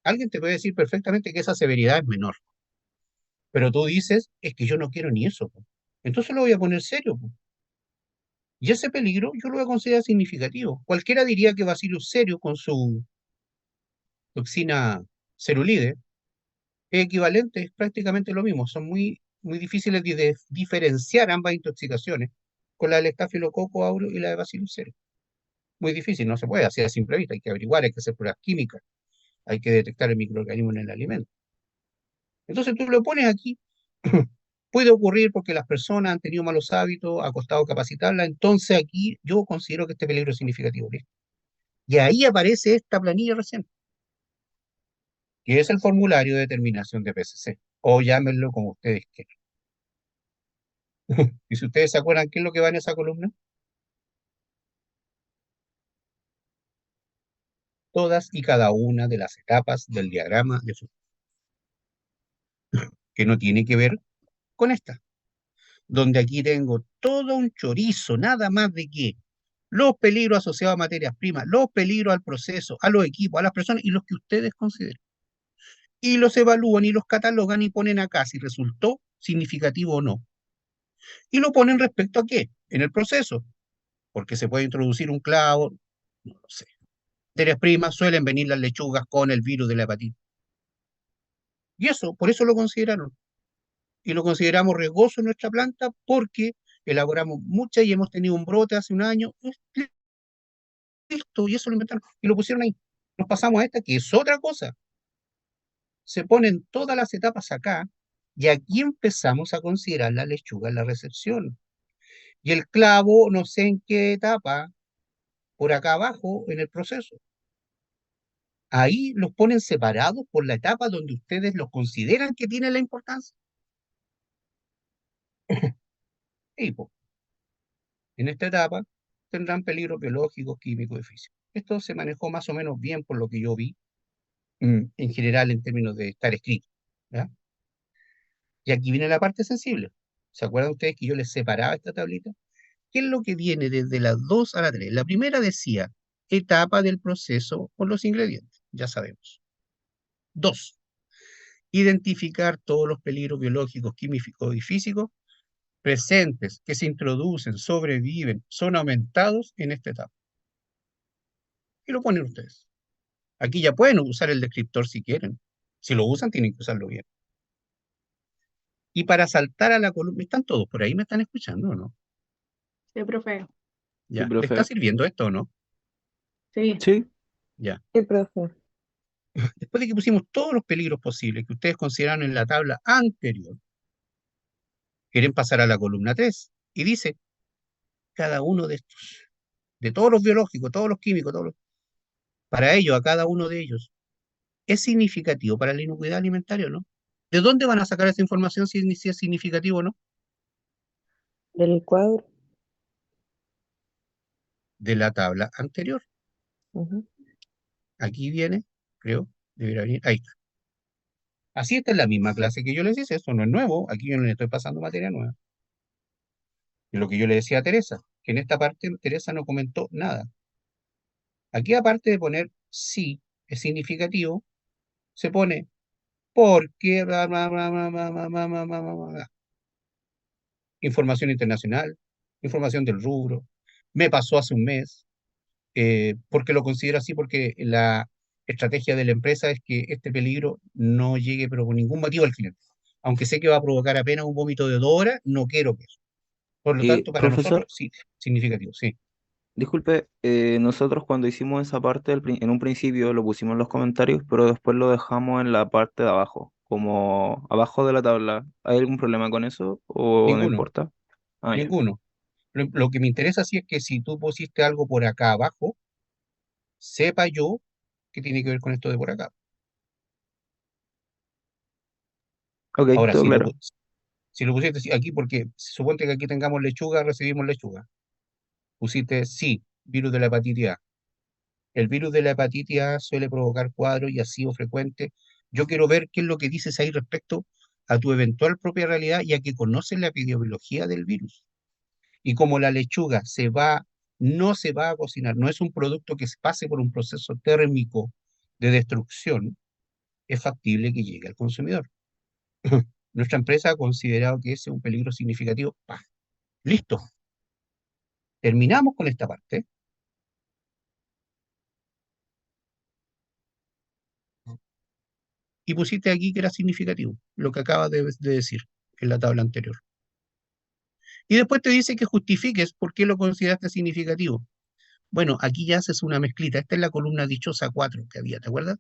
Alguien te puede decir perfectamente que esa severidad es menor, pero tú dices, es que yo no quiero ni eso, po. Entonces lo voy a poner serio, po. Y ese peligro yo lo voy a considerar significativo. Cualquiera diría que Bacillus cereus con su toxina cerulide es equivalente, es prácticamente lo mismo. Son muy difíciles de diferenciar ambas intoxicaciones con la del estafilococo aureus y la de Bacillus cereus. Muy difícil, no se puede hacer a simple vista, hay que averiguar, hay que hacer pruebas químicas, hay que detectar el microorganismo en el alimento. Entonces tú lo pones aquí, puede ocurrir porque las personas han tenido malos hábitos, ha costado capacitarla, entonces aquí yo considero que este peligro es significativo, ¿listo? Y ahí aparece esta planilla recién, que es el formulario de determinación de PCC, o llámenlo como ustedes quieran. Y si ustedes se acuerdan, ¿qué es lo que va en esa columna? Todas y cada una de las etapas del diagrama de flujo, que no tiene que ver con esta, donde aquí tengo todo un chorizo, nada más de que los peligros asociados a materias primas, los peligros al proceso, a los equipos, a las personas y los que ustedes consideren. Y los evalúan y los catalogan y ponen acá si resultó significativo o no. Y lo ponen respecto a qué, en el proceso, porque se puede introducir un clavo, no lo sé. Materias primas suelen venir las lechugas con el virus de la hepatitis. Y eso, por eso lo consideraron. Y lo consideramos riesgoso en nuestra planta porque elaboramos muchas y hemos tenido un brote hace un año. Listo, y eso lo inventaron y lo pusieron ahí. Nos pasamos a esta, que es otra cosa. Se ponen todas las etapas acá y aquí empezamos a considerar la lechuga en la recepción. Y el clavo, no sé en qué etapa, por acá abajo en el proceso. Ahí los ponen separados por la etapa donde ustedes los consideran que tienen la importancia. Y pues, en esta etapa tendrán peligros biológicos, químicos y físicos. Esto se manejó más o menos bien por lo que yo vi, en general en términos de estar escrito, ¿ya? Y aquí viene la parte sensible. ¿Se acuerdan ustedes que yo les separaba esta tablita? ¿Qué es lo que viene desde las 2 a la 3? La primera decía etapa del proceso por los ingredientes, ya sabemos. 2, identificar todos los peligros biológicos, químicos y físicos presentes que se introducen, sobreviven, son aumentados en esta etapa. Y lo ponen ustedes. Aquí ya pueden usar el descriptor si quieren. Si lo usan, tienen que usarlo bien. Y para saltar a la columna, ¿están todos por ahí? ¿Me están escuchando o no? Sí, profe. Sí, Ya. ¿Le está profe. sirviendo esto o no? Sí. Sí, Ya. Sí, profe. Después de que pusimos todos los peligros posibles que ustedes consideraron en la tabla anterior, quieren pasar a la columna 3 y dice, cada uno de estos, de todos los biológicos, todos los químicos, para ellos, a cada uno de ellos, ¿es significativo para la inocuidad alimentaria o no? ¿De dónde van a sacar esa información si es significativo o no? Del cuadro. De la tabla anterior. Ujú. Aquí viene, creo, debería venir, ahí está. Así está en la misma clase que yo les hice, esto no es nuevo, aquí yo no le estoy pasando materia nueva. Y lo que yo le decía a Teresa, que en esta parte Teresa no comentó nada. Aquí aparte de poner sí, es significativo, se pone porque, bla, bla, bla, bla, bla, bla, bla, bla, bla, bla, bla. Información internacional, información del rubro, me pasó hace un mes, porque lo considero así, porque la estrategia de la empresa es que este peligro no llegue, pero por ningún motivo al cliente. Aunque sé que va a provocar apenas un vómito de 2 horas, no quiero que eso. Por lo tanto, para nosotros profesor, sí, significativo, sí. disculpe, nosotros cuando hicimos esa parte en un principio lo pusimos en los comentarios, pero después lo dejamos en la parte de abajo, como abajo de la tabla, ¿hay algún problema con eso o no Ninguno, importa? Ah, ya. ninguno. Lo que me interesa sí es que si tú pusiste algo por acá abajo, sepa yo qué tiene que ver con esto de por acá. Ok, Ahora, todo claro. si lo pusiste aquí, porque suponte que aquí tengamos lechuga, recibimos lechuga. Pusiste sí, virus de la hepatitis A. El virus de la hepatitis A suele provocar cuadros y ha sido frecuente. Yo quiero ver qué es lo que dices ahí respecto a tu eventual propia realidad, ya que conoces la epidemiología del virus. Y como la lechuga no se va a cocinar, no es un producto que pase por un proceso térmico de destrucción, es factible que llegue al consumidor. Nuestra empresa ha considerado que ese es un peligro significativo. ¡Pah! Listo, terminamos con esta parte. Y pusiste aquí que era significativo, lo que acabas de decir en la tabla anterior. Y después te dice que justifiques por qué lo consideraste significativo. Bueno, aquí ya haces una mezclita. Esta es la columna dichosa 4 que había, ¿te acuerdas?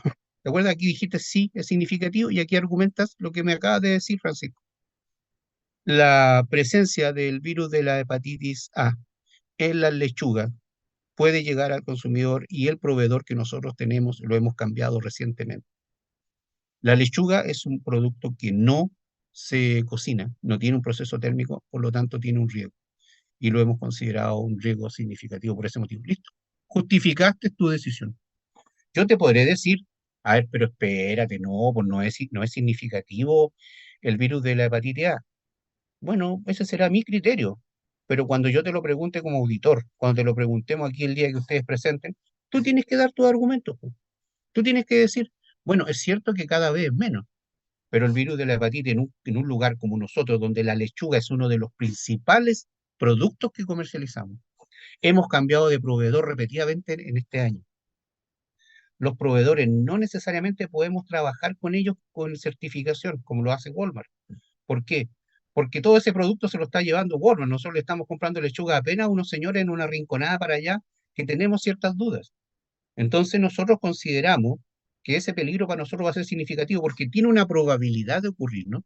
¿Te acuerdas? Aquí dijiste sí, es significativo y aquí argumentas lo que me acabas de decir, Francisco. La presencia del virus de la hepatitis A en las lechugas puede llegar al consumidor y el proveedor que nosotros tenemos lo hemos cambiado recientemente. La lechuga es un producto que no se cocina, no tiene un proceso térmico, por lo tanto tiene un riesgo. Y lo hemos considerado un riesgo significativo por ese motivo. Listo. Justificaste tu decisión. Yo te podré decir, a ver, pero espérate, no, pues no es significativo el virus de la hepatitis A. Bueno, ese será mi criterio. Pero cuando yo te lo pregunte como auditor, cuando te lo preguntemos aquí el día que ustedes presenten, tú tienes que dar tus argumentos, pues. Tú tienes que decir, bueno, es cierto que cada vez es menos, pero el virus de la hepatitis en un lugar como nosotros, donde la lechuga es uno de los principales productos que comercializamos, hemos cambiado de proveedor repetidamente en este año. Los proveedores no necesariamente podemos trabajar con ellos con certificación, como lo hace Walmart. ¿Por qué? Porque todo ese producto se lo está llevando Walmart. Nosotros le estamos comprando lechuga apenas a unos señores en una rinconada para allá que tenemos ciertas dudas. Entonces nosotros consideramos que ese peligro para nosotros va a ser significativo porque tiene una probabilidad de ocurrir, ¿no?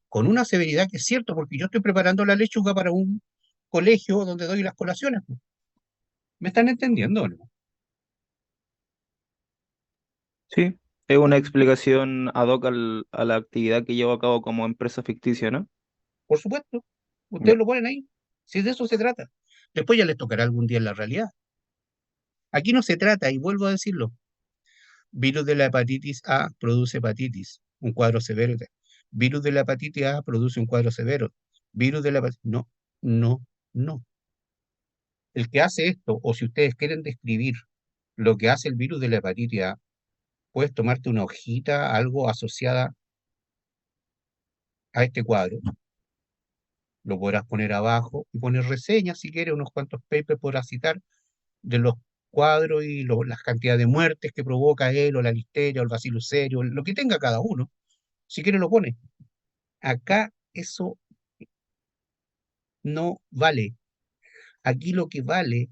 Con una severidad que es cierto, porque yo estoy preparando la lechuga para un colegio donde doy las colaciones, pues. ¿Me están entendiendo o no? Sí, es una explicación ad hoc a la actividad que llevo a cabo como empresa ficticia, ¿no? Por supuesto, Ya. ustedes lo ponen ahí. Si de eso se trata. Después ya les tocará algún día en la realidad. Aquí no se trata, y vuelvo a decirlo, virus de la hepatitis A produce hepatitis, un cuadro severo. Virus de la hepatitis A produce un cuadro severo. Virus de la hepatitis... No, no, no. El que hace esto, o si ustedes quieren describir lo que hace el virus de la hepatitis A, puedes tomarte una hojita, algo asociada a este cuadro, lo podrás poner abajo y poner reseñas si quieres, unos cuantos papers podrás citar de los cuadros y las cantidades de muertes que provoca él, o la listeria, o el bacillus cereus, lo que tenga cada uno. Si quiere lo pone. Acá eso no vale. Aquí lo que vale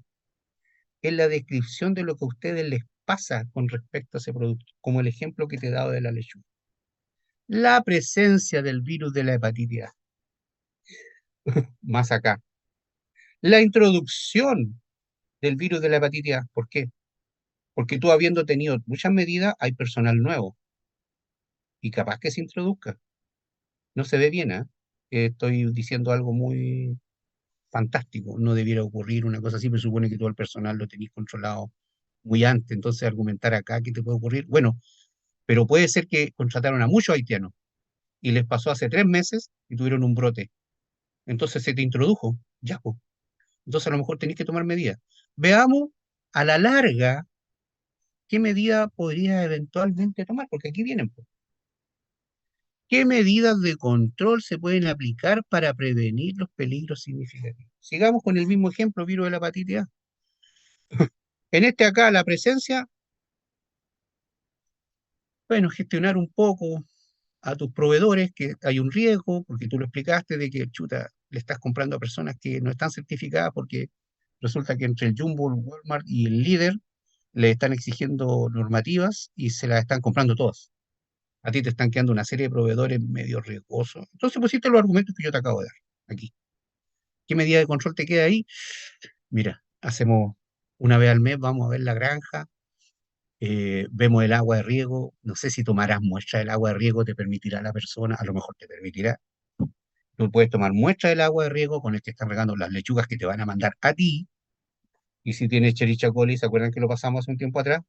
es la descripción de lo que a ustedes les pasa con respecto a ese producto, como el ejemplo que te he dado de la lechuga. La presencia del virus de la hepatitis A, más acá. La introducción del virus de la hepatitis A, ¿por qué? Porque tú habiendo tenido muchas medidas, hay personal nuevo y capaz que se introduzca. No se ve bien, ¿eh? Estoy diciendo algo muy fantástico. No debiera ocurrir una cosa así, pero supone que todo el personal lo tenéis controlado muy antes. Entonces, argumentar acá qué te puede ocurrir. Bueno, pero puede ser que contrataron a muchos haitianos y les pasó hace 3 meses y tuvieron un brote. Entonces se te introdujo, ya, pues. Entonces a lo mejor tenéis que tomar medidas. Veamos a la larga qué medida podría eventualmente tomar, porque aquí vienen, pues. ¿Qué medidas de control se pueden aplicar para prevenir los peligros significativos? Sigamos con el mismo ejemplo, virus de la hepatitis A. En este acá, la presencia, bueno, gestionar un poco a tus proveedores, que hay un riesgo, porque tú lo explicaste, de que, chuta, le estás comprando a personas que no están certificadas, porque resulta que entre el Jumbo, el Walmart y el líder le están exigiendo normativas y se las están comprando todas. A ti te están quedando una serie de proveedores medio riesgosos. Entonces pusiste los argumentos que yo te acabo de dar aquí. ¿Qué medida de control te queda ahí? Mira, hacemos una vez al mes, vamos a ver la granja, vemos el agua de riego, no sé si tomarás muestra del agua de riego, te permitirá la persona, a lo mejor te permitirá. Tú puedes tomar muestra del agua de riego con el que están regando las lechugas que te van a mandar a ti. Y si tienes Chericha Coli, ¿se acuerdan que lo pasamos hace un tiempo atrás?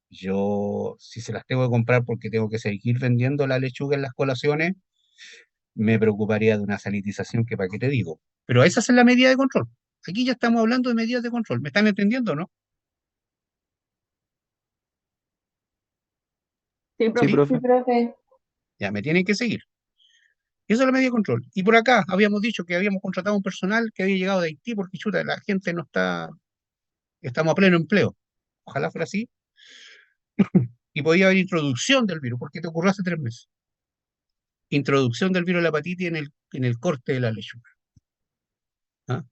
Yo, si se las tengo que comprar porque tengo que seguir vendiendo la lechuga en las colaciones, me preocuparía de una sanitización que para qué te digo. Pero esa es la medida de control. Aquí ya estamos hablando de medidas de control. ¿Me están entendiendo, no? Sí, Sí, ¿Sí? sí, profe. profe. Ya me tienen que seguir. Esa es la medida de control. Y por acá habíamos dicho que habíamos contratado un personal que había llegado de Haití porque chuta, la gente no está, estamos a pleno empleo. Ojalá fuera así. Y podía haber introducción del virus, porque te ocurrió hace 3 meses. Introducción del virus de la hepatitis en el corte de la lechuga. ¿Ah?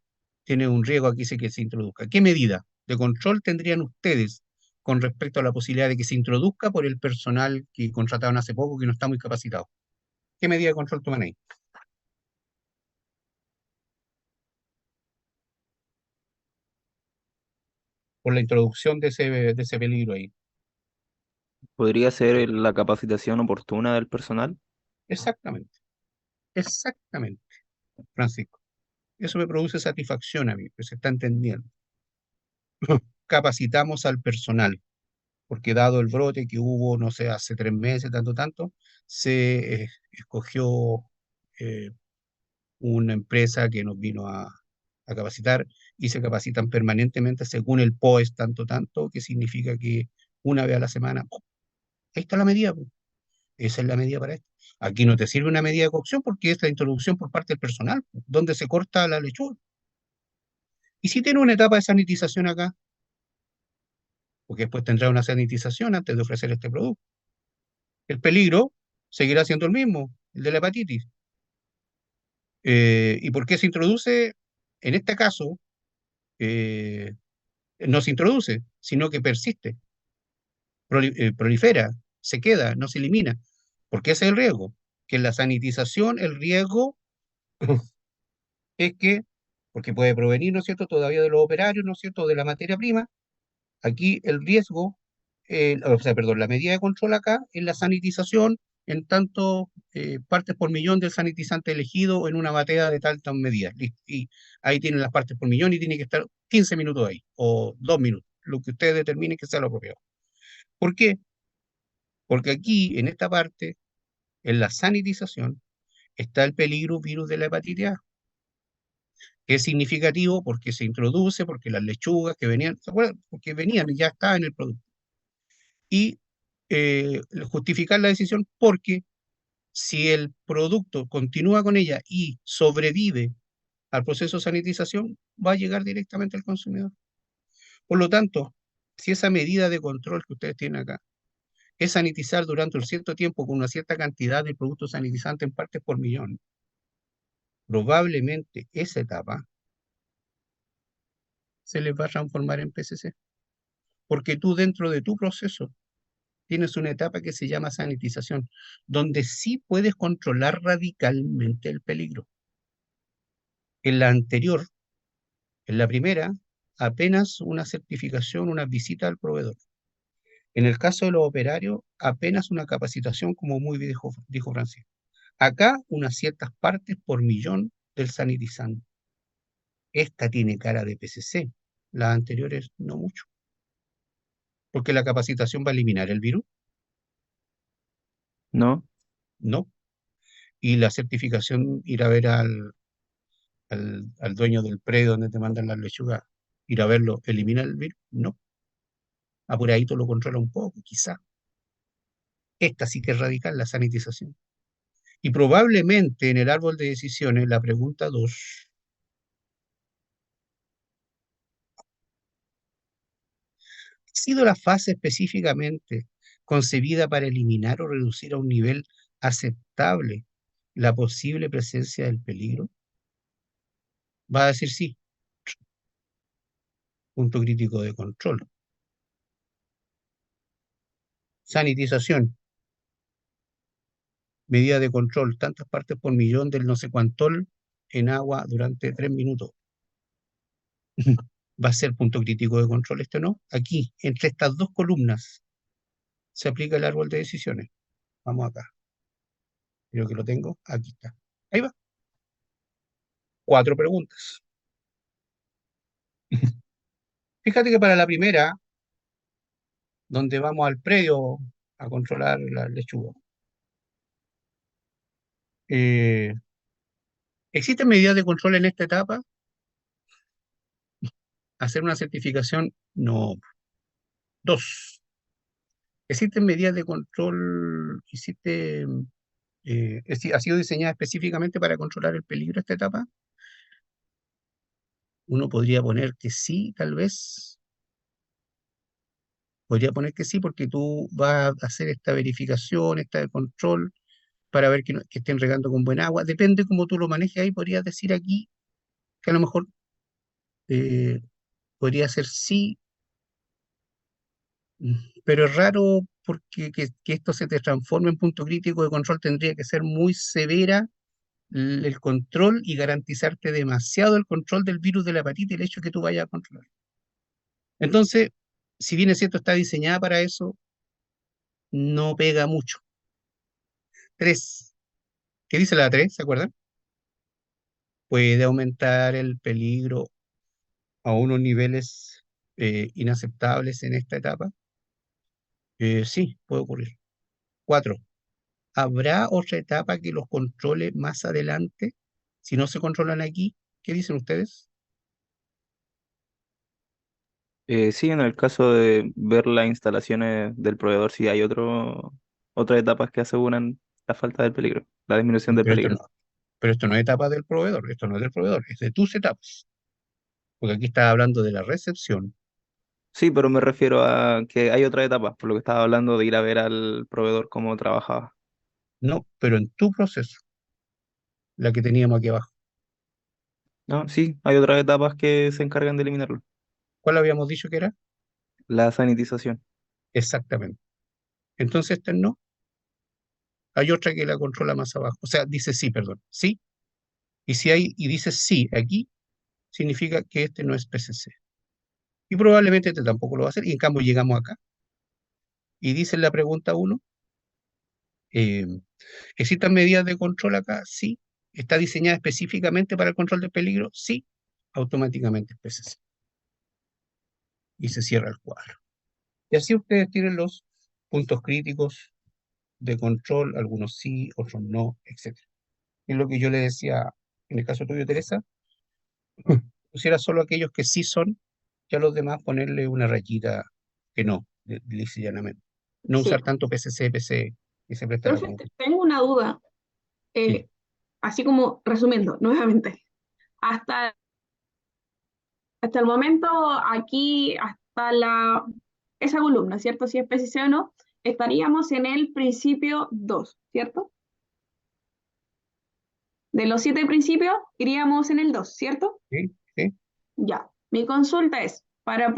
Tiene un riesgo aquí sí que se introduzca. ¿Qué medida de control tendrían ustedes con respecto a la posibilidad de que se introduzca por el personal que contrataron hace poco que no está muy capacitado? ¿Qué medida de control toman ahí? Por la introducción de ese peligro ahí. ¿Podría ser la capacitación oportuna del personal? Exactamente, exactamente, Francisco. Eso me produce satisfacción a mí, que se está entendiendo. Capacitamos al personal, porque dado el brote que hubo, no sé, hace 3 meses, tanto, se escogió eh, una empresa que nos vino a capacitar y se capacitan permanentemente según el POES, tanto, que significa que una vez a la semana, ¡pum! Ahí está la medida, pues. Esa es la medida para esto. Aquí no te sirve una medida de cocción porque es la introducción por parte del personal, pues, donde se corta la lechuga. Y si tiene una etapa de sanitización acá, porque después tendrá una sanitización antes de ofrecer este producto. El peligro seguirá siendo el mismo, el de la hepatitis. ¿Y por qué se introduce? En este caso, eh, no se introduce, sino que persiste, prolifera, se queda, no se elimina. Porque ese es el riesgo. Que en la sanitización el riesgo es que, porque puede provenir, ¿no es cierto?, todavía de los operarios, ¿no es cierto?, de la materia prima. Aquí el riesgo, o sea, perdón, la medida de control acá es la sanitización en tanto partes por millón del sanitizante elegido en una batea de tal medida. Y ahí tienen las partes por millón y tiene que estar 15 minutos ahí, o 2 minutos, lo que ustedes determinen que sea lo apropiado. ¿Por qué? Porque aquí, en esta parte, en la sanitización, está el peligro virus de la hepatitis A, que es significativo porque se introduce, porque las lechugas que venían, ¿se acuerdan? Porque venían y ya está en el producto. Y justificar la decisión porque si el producto continúa con ella y sobrevive al proceso de sanitización, va a llegar directamente al consumidor. Por lo tanto, si esa medida de control que ustedes tienen acá es sanitizar durante un cierto tiempo con una cierta cantidad de productos sanitizantes en partes por millón, probablemente esa etapa se les va a transformar en PCC, porque tú dentro de tu proceso tienes una etapa que se llama sanitización, donde sí puedes controlar radicalmente el peligro. En la anterior, en la primera, apenas una certificación, una visita al proveedor. En el caso de los operarios, apenas una capacitación, como muy bien dijo Francisco. Acá, unas ciertas partes por millón del sanitizante. Esta tiene cara de PCC, las anteriores no mucho, porque la capacitación va a eliminar el virus, ¿No? no, y la certificación ir a ver al dueño del predio donde te mandan las lechugas, ir a verlo, elimina el virus, no, apuradito lo controla un poco, quizá. Esta sí que es radical, la sanitización. Y probablemente en el árbol de decisiones, la pregunta 2, ¿ha sido la fase específicamente concebida para eliminar o reducir a un nivel aceptable la posible presencia del peligro? Va a decir sí, punto crítico de control. Sanitización, Medida de control, tantas partes por millón del no sé cuántol en agua durante 3 minutos. Va a ser punto crítico de control esto, ¿no? Aquí, entre estas dos columnas, se aplica el árbol de decisiones. Vamos acá. Creo que lo tengo. Aquí está. Ahí va. 4 preguntas. Fíjate que para la primera, donde vamos al predio a controlar la lechuga, eh, ¿existen medidas de control en esta etapa? ¿Hacer una certificación? No. 2. ¿Existen medidas de control? ¿Ha sido diseñada específicamente para controlar el peligro esta etapa? Uno podría poner que sí, tal vez. Podría poner que sí, porque tú vas a hacer esta verificación, esta control, para ver que estén regando con buen agua. Depende cómo tú lo manejes ahí, podrías decir aquí que a lo mejor eh, podría ser sí, mm, pero es raro porque que esto se te transforme en punto crítico de control tendría que ser muy severa el control y garantizarte demasiado el control del virus de la hepatitis, el hecho de que tú vayas a controlar. Entonces, si bien es cierto, está diseñada para eso, no pega mucho. 3. ¿Qué dice la 3? ¿Se acuerdan? Puede aumentar el peligro a unos niveles inaceptables en esta etapa. Sí, puede ocurrir. 4. ¿Habrá otra etapa que los controle más adelante? Si no se controlan aquí, ¿qué dicen ustedes? Sí, en el caso de ver las instalaciones del proveedor, sí hay otras etapas que aseguran la falta del peligro, la disminución del Pero esto no, peligro. pero esto no es etapa del proveedor, esto no es del proveedor, es de tus etapas. Porque aquí está hablando de la recepción. Sí, pero me refiero a que hay otras etapas, por lo que estaba hablando de ir a ver al proveedor cómo trabajaba. No, pero en tu proceso, la que teníamos aquí abajo. No, sí, hay otras etapas que se encargan de eliminarlo. ¿Cuál habíamos dicho que era? La sanitización. Exactamente. Entonces, esta no. Hay otra que la controla más abajo. O sea, dice sí, perdón. Sí. Y si hay, y dice sí aquí, significa que este no es PCC. Y probablemente este tampoco lo va a hacer. Y en cambio llegamos acá. Y dice en la pregunta 1, ¿existen medidas de control acá? Sí. ¿Está diseñada específicamente para el control de peligro? Sí. Automáticamente es PCC. Y se cierra el cuadro. Y así ustedes tienen los puntos críticos de control, algunos sí, otros no, etcétera. Es lo que yo le decía en el caso tuyo, Teresa, pusiera solo aquellos que sí son, y a los demás ponerle una rayita que no, lisa y llanamente. No Sí, usar tanto PCC, PC, que se presta a la perfecto. confusión. Tengo una duda, Sí, así como resumiendo nuevamente. Hasta, hasta el momento, aquí, hasta esa columna, ¿cierto? Si es PCC o no, estaríamos en el principio 2, ¿cierto? De los 7 principios, iríamos en el 2, ¿cierto? sí, sí. Ya. Mi consulta es, para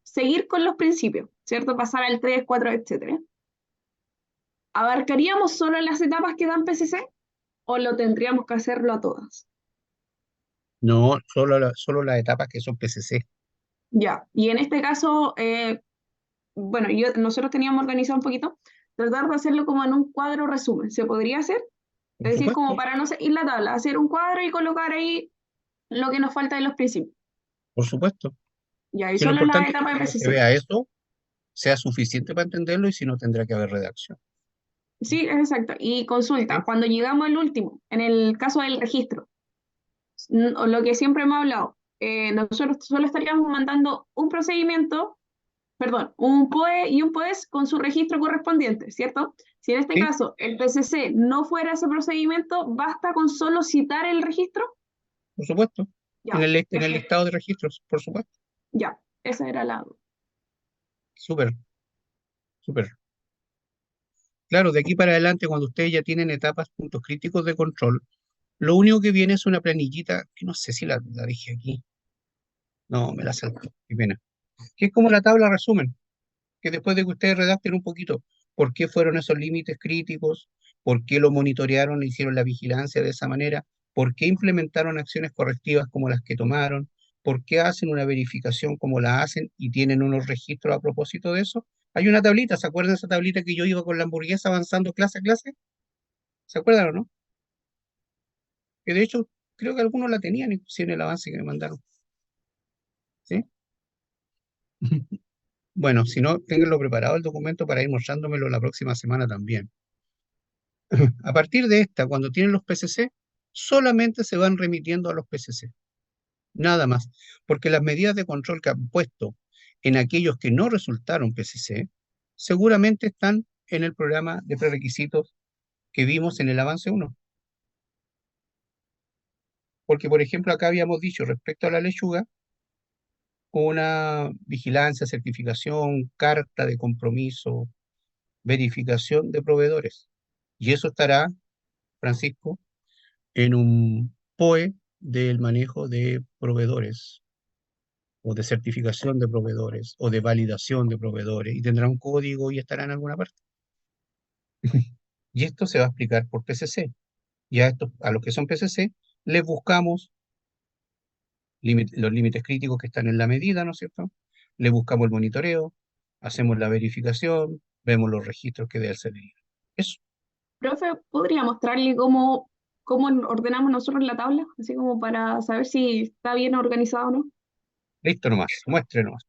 seguir con los principios, ¿cierto? Pasar al 3, 4, etcétera. ¿Abarcaríamos solo las etapas que dan PCC o lo tendríamos que hacerlo a todas? No, solo las etapas que son PCC. Ya. Y en este caso, bueno, nosotros teníamos organizado un poquito, tratar de hacerlo como en un cuadro resumen. ¿Se podría hacer? Por Es decir, como supuesto, para no seguir la tabla, hacer un cuadro y colocar ahí lo que nos falta de los principios. por supuesto. Ya, y Si lo solo la importante es que etapa de cuando se PCC. vea eso, sea suficiente para entenderlo y si no, tendrá que haber redacción. Sí, es exacto. Y consulta, ¿Sí? cuando llegamos al último, en el caso del registro, o lo que siempre hemos hablado, nosotros solo estaríamos mandando un procedimiento, perdón, un POE y un POES con su registro correspondiente, ¿cierto? Si en este ¿Sí? caso el PCC no fuera ese procedimiento, basta con solo citar el registro. Por supuesto. Ya, En el perfecto. listado de registros, por supuesto. Ya, esa era la duda. Súper, súper. Claro, de aquí para adelante, cuando ustedes ya tienen etapas, puntos críticos de control, lo único que viene es una planillita, que no sé si la dije aquí. No, me la salto, qué pena. Que es como la tabla resumen, que después de que ustedes redacten un poquito por qué fueron esos límites críticos, ¿Por qué lo monitorearon e hicieron la vigilancia de esa manera? ¿Por qué implementaron acciones correctivas como las que tomaron? ¿Por qué hacen una verificación como la hacen y tienen unos registros a propósito de eso? Hay una tablita, ¿se acuerdan de esa tablita que yo iba con la hamburguesa avanzando clase a clase? ¿Se acuerdan o no? Que de hecho creo que algunos la tenían inclusive en el avance que me mandaron. ¿Sí? Bueno, si no, ténganlo preparado el documento para ir mostrándomelo la próxima semana también. A partir de esta, cuando tienen los PCC, solamente se van remitiendo a los PCC, nada más, porque las medidas de control que han puesto en aquellos que no resultaron PCC, seguramente están en el programa de prerequisitos que vimos en el avance 1. Porque, por ejemplo, acá habíamos dicho respecto a la lechuga, una vigilancia, certificación, carta de compromiso, verificación de proveedores. Y eso estará, Francisco, en un POE del manejo de proveedores o de certificación de proveedores o de validación de proveedores y tendrá un código y estará en alguna parte. Y esto se va a explicar por PCC. Y a los que son PCC les buscamos los límites críticos que están en la medida, ¿no es cierto? Le buscamos el monitoreo, hacemos la verificación, vemos los registros que debe el CDI. Eso, Profe, ¿podría mostrarle cómo ordenamos nosotros la tabla? Así como para saber si está bien organizado o no. listo nomás, muestre nomás.